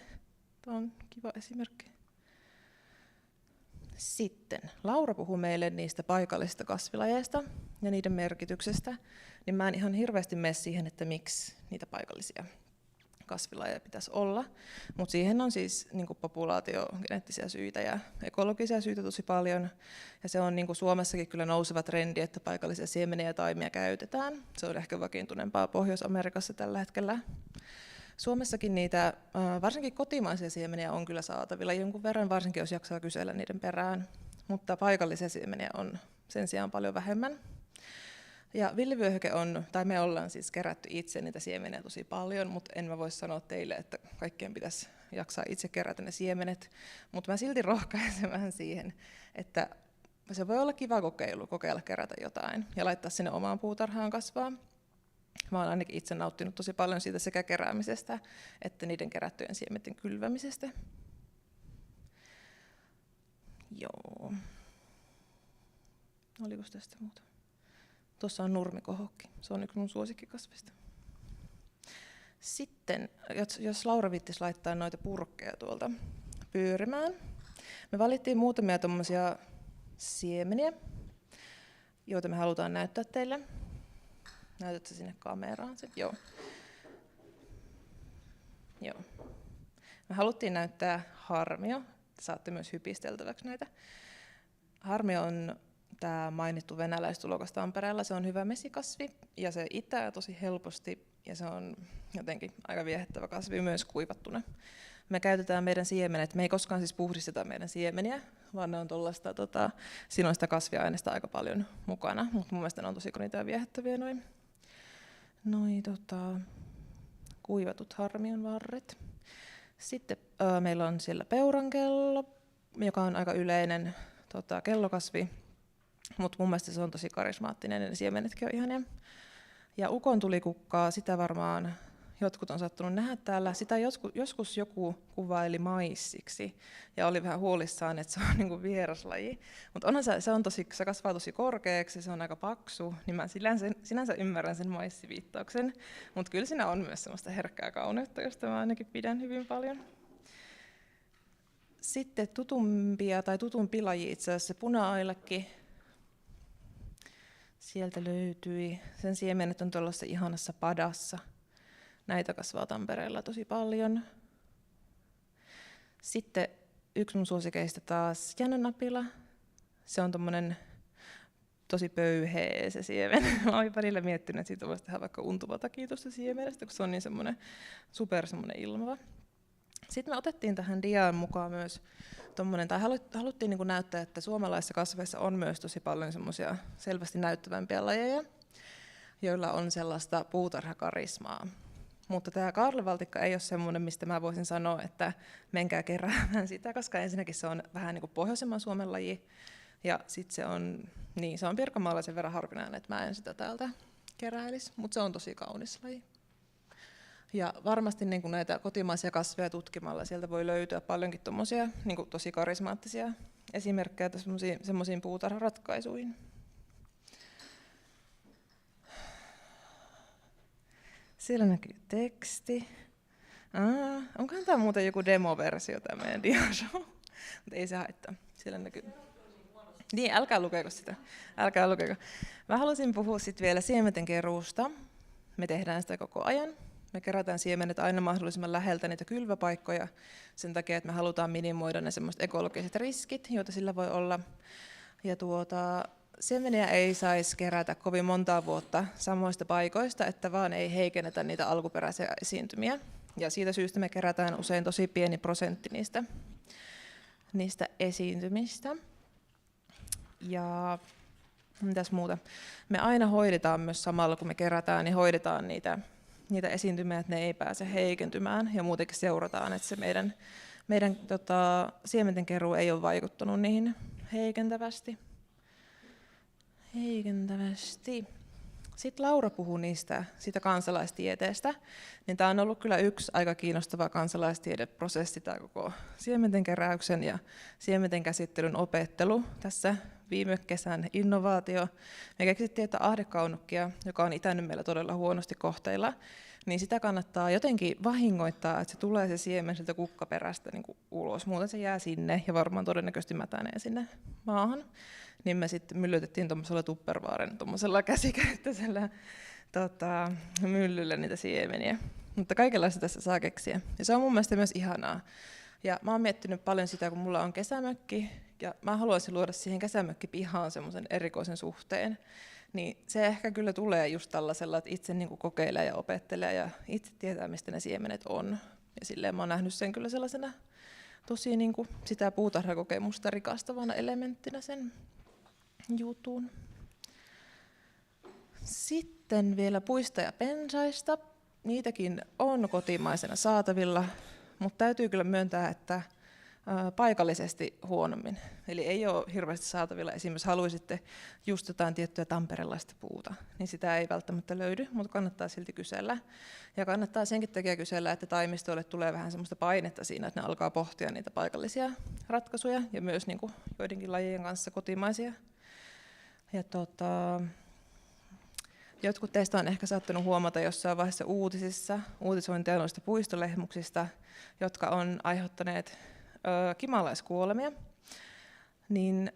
Tämä on kiva esimerkki. Sitten Laura puhui meille niistä paikallisista kasvilajeista ja niiden merkityksestä, niin mä en ihan hirveästi mene siihen, että miksi niitä paikallisia kasvilajeja pitäisi olla, mutta siihen on siis niin kuin populaatiogeneettisiä syitä ja ekologisia syitä tosi paljon. Ja se on niin kuin Suomessakin kyllä nouseva trendi, että paikallisia siemeniä ja taimia käytetään. Se on ehkä vakiintuneempaa Pohjois-Amerikassa tällä hetkellä. Suomessakin niitä, varsinkin kotimaisia siemeniä on kyllä saatavilla jonkun verran, varsinkin jos jaksaa kysellä niiden perään, mutta paikallisia siemeniä on sen sijaan paljon vähemmän. Ja villivyöhyke on, tai me ollaan siis kerätty itse niitä siemeniä tosi paljon, mutta en mä voi sanoa teille, että kaikkien pitäisi jaksaa itse kerätä ne siemenet, mutta mä silti rohkaisen vähän siihen, että se voi olla kiva kokeilu, kokeilla kerätä jotain ja laittaa sinne omaan puutarhaan kasvaa. Mä oon ainakin itse nauttinut tosi paljon siitä sekä keräämisestä että niiden kerättyjen siementen kylvämisestä. Joo. Oliko tästä muuta? Tuossa on nurmikohokki. Se on yksi mun suosikkikasvista. Sitten, jos Laura viittisi laittaa noita purkkeja tuolta pyörimään. Me valittiin muutamia tommosia siemeniä, joita me halutaan näyttää teille. Näytät sä sinne kameraan sen? Joo. Joo. Me haluttiin näyttää harmio. Saatte myös hypisteltäväksi näitä. Harmio on tämä mainittu venäläistulokas Tampereella. Se on hyvä mesikasvi ja se itää tosi helposti ja se on jotenkin aika viehättävä kasvi myös kuivattuna. Me käytetään meidän siemenet, me ei koskaan siis puhdisteta meidän siemeniä, vaan ne on tuollaista, siinä on sitä kasviaineista aika paljon mukana, mutta mun mielestä ne on tosi niitä viehättäviä noin kuivatut harmion varret. Sitten meillä on siellä peurankello, joka on aika yleinen kellokasvi, mutta mun mielestä se on tosi karismaattinen ja ne siemenetkin on ihania. Ja ukon tulikukkaa, sitä varmaan jotkut on sattunut nähdä täällä. Sitä joskus joku kuvaili maissiksi ja oli vähän huolissaan, että se on niinku vieraslaji. Mutta se kasvaa tosi korkeaksi, se on aika paksu, niin mä sinänsä ymmärrän sen maissiviittauksen. Mutta kyllä siinä on myös semmoista herkkää kauneutta, josta mä ainakin pidän hyvin paljon. Sitten tutumpi laji itse asiassa puna-ailakki. Sieltä löytyi. Sen siemenet on tuollaisessa ihanassa padassa. Näitä kasvaa Tampereella tosi paljon. Sitten yksi mun suosikeista taas jänönapila. Se on tommonen tosi pöyheä se siemen. Mä oon välillä miettinyt, että siitä voisi tehdä vaikka untuvatakin tuosta siemenestä, kun se on niin semmoinen semmoinen ilmava. Sitten me otettiin tähän diaan mukaan myös haluttiin niin kuin näyttää, että suomalaisissa kasveissa on myös tosi paljon semmoisia selvästi näyttävämpiä lajeja, joilla on sellaista puutarhakarismaa. Mutta tämä kaarlevaltikka ei ole semmoinen, mistä mä voisin sanoa, että menkää keräämään sitä, koska ensinnäkin se on vähän niin kuin pohjoisemman Suomen laji, ja sitten se on Pirkanmaalla sen verran harvinainen, että mä en sitä täältä keräilisi, mutta se on tosi kaunis laji. Ja varmasti niin kuin näitä kotimaisia kasveja tutkimalla sieltä voi löytyä paljonkin tommosia, niin kuin tosi karismaattisia esimerkkejä semmoisiin puutarharatkaisuihin. Siellä näkyy teksti. Onkohan tämä muuten joku demoversio tämä meidän diashow? Mutta ei se haittaa. Siellä näkyy. Niin, älkää lukeko sitä. Älkää lukeko. Mä haluaisin puhua sitten vielä siementen keruusta. Me tehdään sitä koko ajan. Me kerätään siemenet aina mahdollisimman läheltä niitä kylväpaikkoja sen takia, että me halutaan minimoida ne semmoiset ekologiset riskit, joita sillä voi olla. Ja siemeniä ei saisi kerätä kovin montaa vuotta samoista paikoista, että vaan ei heikennetä niitä alkuperäisiä esiintymiä. Ja siitä syystä me kerätään usein tosi pieni prosentti niistä esiintymistä. Ja mitäs muuta? Me aina hoidetaan myös samalla, kun me kerätään, niin hoidetaan niitä esiintymiä, että ne ei pääse heikentymään. Ja muutenkin seurataan, että se meidän siementen keruu ei ole vaikuttanut niihin heikentävästi. Sitten Laura puhui siitä kansalaistieteestä. Niin tämä on ollut kyllä yksi aika kiinnostava kansalaistiedeprosessi, tämä koko siementen keräyksen ja siementen käsittelyn opettelu tässä viime kesän innovaatio. Me keksittiin, että ahdekaunukkia, joka on itänyt meillä todella huonosti kohteilla, niin sitä kannattaa jotenkin vahingoittaa, että se tulee se siemen sieltä kukkaperästä niin kuin ulos. Muuten se jää sinne ja varmaan todennäköisesti mätänee sinne maahan. Niin me sitten myllytettiin tuommoisella Tupperwaren käsikäyttöisellä myllyllä niitä siemeniä. mutta kaikenlaista tässä saa keksiä. Ja se on mun mielestä myös ihanaa. Ja mä oon miettinyt paljon sitä, kun mulla on kesämökki, ja mä haluaisin luoda siihen kesämökkipihaan semmoisen erikoisen suhteen. Niin se ehkä kyllä tulee just tällaisella, että itse niin kuin kokeilee ja opettelee ja itse tietää, mistä ne siemenet on. Ja silleen mä oon nähnyt sen kyllä sellaisena tosi niin kuin sitä puutarhakokemusta rikastavana elementtinä sen jutun. Sitten vielä puista ja pensaista. Niitäkin on kotimaisena saatavilla, mutta täytyy kyllä myöntää, että paikallisesti huonommin. Eli ei ole hirveästi saatavilla. Esimerkiksi haluaisitte just jotain tiettyä tamperelaista puuta, niin sitä ei välttämättä löydy, mutta kannattaa silti kysellä. Ja kannattaa senkin takia kysellä, että taimistoille tulee vähän semmoista painetta siinä, että ne alkaa pohtia niitä paikallisia ratkaisuja ja myös niin kuin joidenkin lajien kanssa kotimaisia. Ja jotkut teistä on ehkä saattanut huomata jossain vaiheessa uutisissa uutisointia noista puistolehmuksista, jotka on aiheuttaneet kimalaiskuolemia. Niin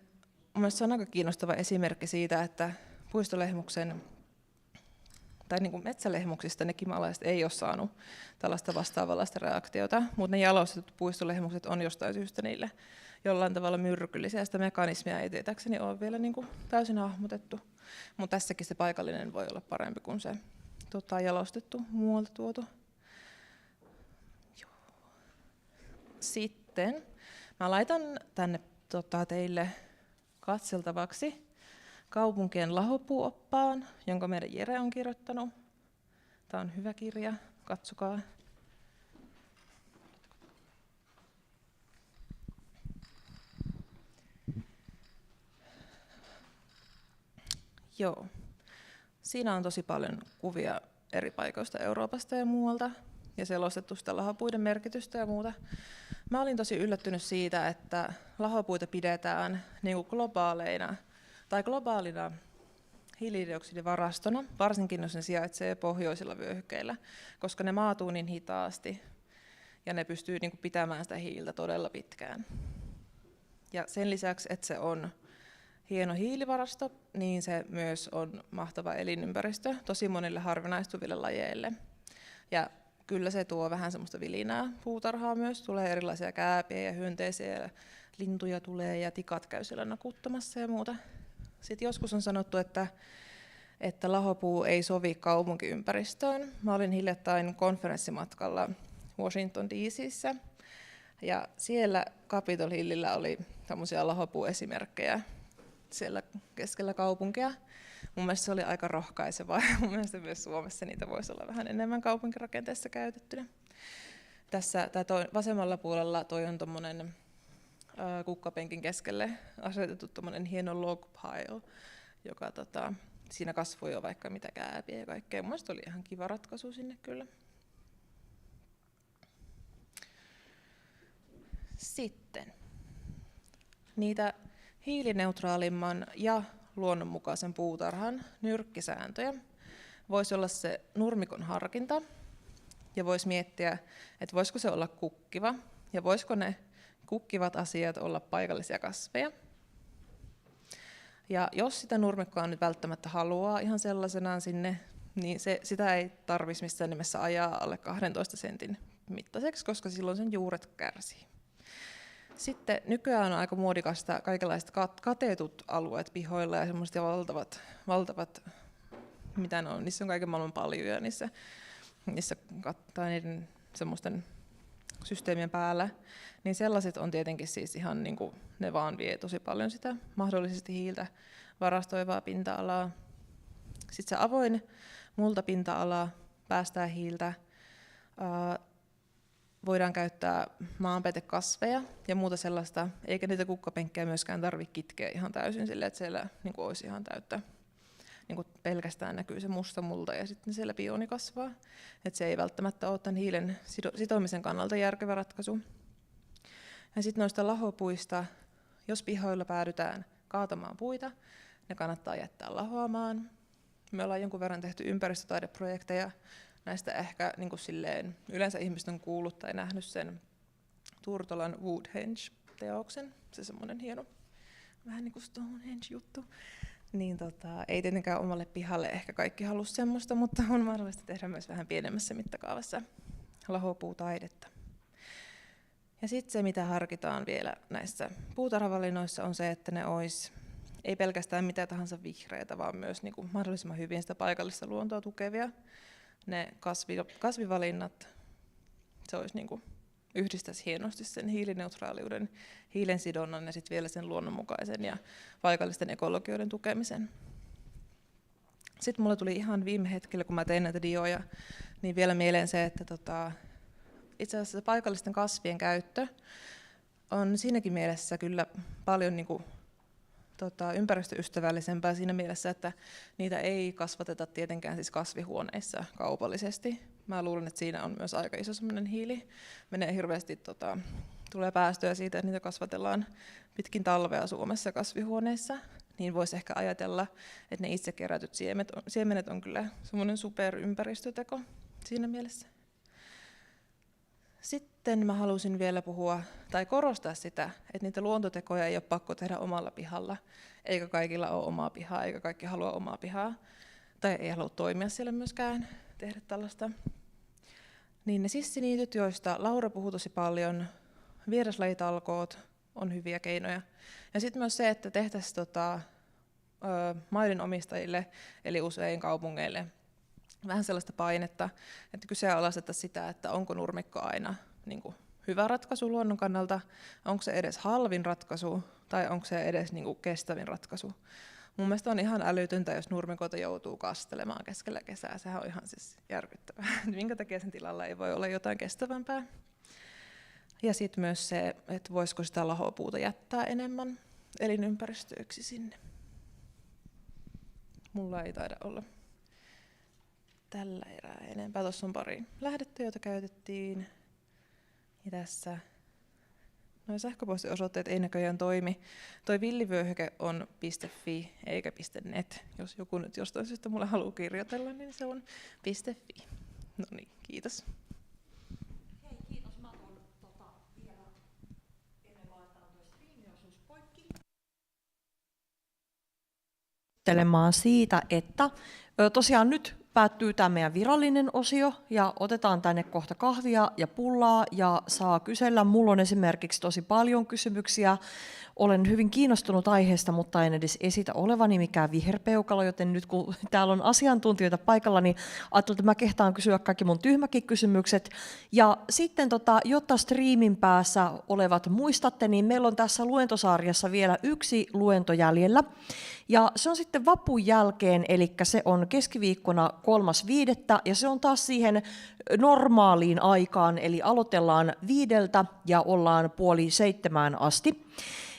mielestäni se on aika kiinnostava esimerkki siitä, että puistolehmuksen tai niin kuin metsälehmuksista ne kimalaiset ei ole saanut tällaista vastaavanlaista reaktiota, mutta ne jalostetut puistolehmukset on jostain syystä niille jollain tavalla myrkyllisiä. Sitä mekanismia ei tietääkseni ole vielä niin kuin täysin hahmotettu, mutta tässäkin se paikallinen voi olla parempi kuin se jalostettu muualta tuotu. Joo. Sitten mä laitan tänne teille katseltavaksi kaupunkien lahopuuoppaan, jonka meidän Jere on kirjoittanut. Tämä on hyvä kirja, katsokaa. Joo. Siinä on tosi paljon kuvia eri paikoista Euroopasta ja muualta ja selostettu sitä lahopuiden merkitystä ja muuta. Mä olin tosi yllättynyt siitä, että lahopuita pidetään niin kuin globaalina hiilidioksidivarastona, varsinkin jos ne sijaitsee pohjoisilla vyöhykkeillä, koska ne maatuu niin hitaasti ja ne pystyy niin kuin pitämään sitä hiiltä todella pitkään. Ja sen lisäksi, että se on hieno hiilivarasto, niin se myös on mahtava elinympäristö tosi monille harvinaistuville lajeille. Ja kyllä se tuo vähän semmoista vilinää puutarhaa myös. Tulee erilaisia kääpiä ja hyönteisiä ja lintuja tulee ja tikat käy siellä nakuttamassa ja muuta. Sitten joskus on sanottu, että lahopuu ei sovi kaupunkiympäristöön. Mä olin hiljattain konferenssimatkalla Washington DC:ssä ja siellä Capitol Hillillä oli tämmöisiä lahopuuesimerkkejä siellä keskellä kaupunkia. Mun mielestä se oli aika rohkaisevaa ja mun mielestä myös Suomessa niitä voisi olla vähän enemmän kaupunkirakenteessa käytettynä. Tässä vasemmalla puolella toi on tommonen kukkapenkin keskelle asetettu tommonen hieno log pile, joka siinä kasvoi jo vaikka mitä kääpiä ja kaikkea. Mun mielestä oli ihan kiva ratkaisu sinne kyllä. Sitten niitä hiilineutraalimman ja luonnonmukaisen puutarhan nyrkkisääntöjä voisi olla se nurmikon harkinta ja voisi miettiä, että voisiko se olla kukkiva ja voisiko ne kukkivat asiat olla paikallisia kasveja. Ja jos sitä nurmikkoa nyt välttämättä haluaa ihan sellaisenaan sinne, niin sitä ei tarvitsisi missään nimessä ajaa alle 12 sentin mittaiseksi, koska silloin sen juuret kärsii. Sitten nykyään on aika muodikasta kaikenlaiset katetut alueet pihoilla ja semmoiset valtavat, mitä ne on, niissä on kaiken maailman paljuja niissä kattaa niiden semmoisten systeemien päällä, niin sellaiset on tietenkin siis ihan niin kuin, ne vaan vie tosi paljon sitä mahdollisesti hiiltä varastoivaa pinta-alaa. Sitten se avoin multapinta-ala päästää hiiltä. Voidaan käyttää maanpetekasveja ja muuta sellaista, eikä niitä kukkapenkkejä myöskään tarvitse kitkeä ihan täysin silleen, että siellä niin kuin olisi ihan täyttä. Niin kuin pelkästään näkyy se musta multa ja sitten siellä pioni kasvaa. Et se ei välttämättä ole tämän hiilen sitomisen kannalta järkevä ratkaisu. Ja sitten noista lahopuista, jos pihoilla päädytään kaatamaan puita, ne kannattaa jättää lahoamaan. Me ollaan jonkun verran tehty ympäristötaideprojekteja. Näistä ehkä niin kuin silleen, yleensä ihmiset on kuullut tai nähnyt sen Turtolan Woodhenge-teoksen. Se semmoinen hieno, vähän niin kuin Stonehenge-juttu. Niin ei tietenkään omalle pihalle ehkä kaikki halua semmoista, mutta on mahdollista tehdä myös vähän pienemmässä mittakaavassa lahopuutaidetta. Ja sitten se, mitä harkitaan vielä näissä puutarhavalinnoissa, on se, että ne olisi ei pelkästään mitä tahansa vihreitä, vaan myös niin kuin mahdollisimman hyvin sitä paikallista luontoa tukevia. Ne kasvivalinnat, se olisi niin kuin yhdistäisi hienosti sen hiilineutraaliuden, hiilensidonnan ja sitten vielä sen luonnonmukaisen ja paikallisten ekologioiden tukemisen. Sitten mulle tuli ihan viime hetkellä, kun mä tein näitä dioja, niin vielä mieleen se, että itse asiassa paikallisten kasvien käyttö on siinäkin mielessä kyllä paljon niin kuin, ympäristöystävällisempää siinä mielessä, että niitä ei kasvateta tietenkään siis kasvihuoneissa kaupallisesti. Mä luulen, että siinä on myös aika iso semmoinen hiili. Menee hirveästi, tulee päästöjä siitä, että niitä kasvatellaan pitkin talvea Suomessa kasvihuoneissa. Niin voisi ehkä ajatella, että ne itse kerätyt siemenet on kyllä semmoinen superympäristöteko siinä mielessä. Sitten mä halusin vielä puhua tai korostaa sitä, että niitä luontotekoja ei ole pakko tehdä omalla pihalla, eikä kaikilla ole omaa pihaa, eikä kaikki halua omaa pihaa, tai ei halua toimia siellä myöskään, tehdä tällaista. Niin ne sissiniityt, joista Laura puhui tosi paljon, vieraslajitalkoot on hyviä keinoja. Ja sitten myös se, että tehtäisiin maiden omistajille, eli usein kaupungeille, vähän sellaista painetta, että kyseenalaistettaisiin sitä, että onko nurmikko aina niin kuin hyvä ratkaisu luonnon kannalta, onko se edes halvin ratkaisu tai onko se edes niin kuin kestävin ratkaisu. Mun mielestä on ihan älytöntä, jos nurmikoita joutuu kastelemaan keskellä kesää. Sehän on ihan siis järkyttävää. Minkä takia sen tilalla ei voi olla jotain kestävämpää. Ja sitten myös se, että voisiko sitä lahopuuta jättää enemmän elinympäristöiksi sinne. Mulla ei taida olla tällä erää enempää. Tuossa on pari lähdettä, joita käytettiin. Ja tässä noin sähköpostiosoitteet ei näköjään toimi. Toi villivyöhyke on .fi eikä .net. Jos joku nyt jostain syystä mulle haluaa kirjoitella, niin se on .fi. No niin, kiitos. Hei, kiitos. Mä tuon vielä ennen laitetaan tuo striimiosuus poikki. Siitä, että tosiaan nyt päättyy tämä meidän virallinen osio ja otetaan tänne kohta kahvia ja pullaa ja saa kysellä. Mulla on esimerkiksi tosi paljon kysymyksiä. Olen hyvin kiinnostunut aiheesta, mutta en edes esitä olevani mikään viherpeukalo, joten nyt kun täällä on asiantuntijoita paikalla, niin ajattelin, että mä kehtaan kysyä kaikki mun tyhmäkin kysymykset. Ja sitten, jotta striimin päässä olevat muistatte, niin meillä on tässä luentosarjassa vielä yksi luento jäljellä. Ja se on sitten vapun jälkeen, eli se on keskiviikkona 3.5. ja se on taas siihen normaaliin aikaan, eli aloitellaan 5 ja ollaan 6:30 asti.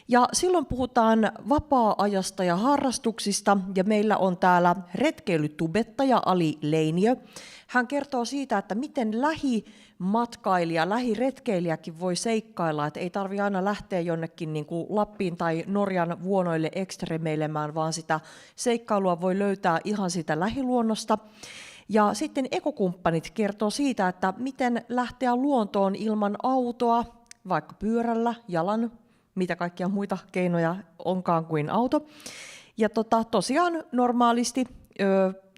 Ja silloin puhutaan vapaa-ajasta ja harrastuksista, ja meillä on täällä retkeilytubettaja Ali Leiniö. Hän kertoo siitä, että miten lähimatkailija, lähiretkeilijäkin voi seikkailla, että ei tarvitse aina lähteä jonnekin niin kuin Lappiin tai Norjan vuonoille ekstremeilemään, vaan sitä seikkailua voi löytää ihan siitä lähiluonnosta. Ja sitten ekokumppanit kertoo siitä, että miten lähteä luontoon ilman autoa, vaikka pyörällä, jalan, mitä kaikkia muita keinoja onkaan kuin auto. Ja tosiaan normaalisti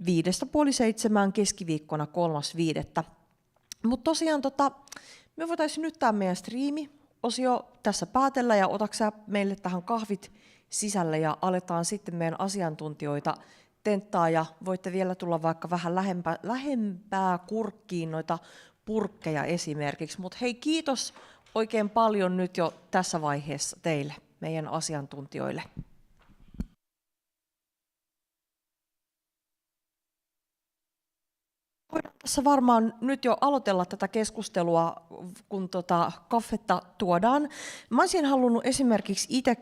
5:30 keskiviikkona 3.5. Mutta tosiaan me voitaisiin nyt tämä meidän striimi-osio tässä päätellä ja otaksä meille tähän kahvit sisälle ja aletaan sitten meidän asiantuntijoita tenttaa ja voitte vielä tulla vaikka vähän lähempää kurkkiin noita purkkeja esimerkiksi. Mutta hei, kiitos oikein paljon nyt jo tässä vaiheessa teille, meidän asiantuntijoille. Voidaan tässä varmaan nyt jo aloitella tätä keskustelua, kun kaffetta tuodaan. Mä olisin halunnut esimerkiksi itse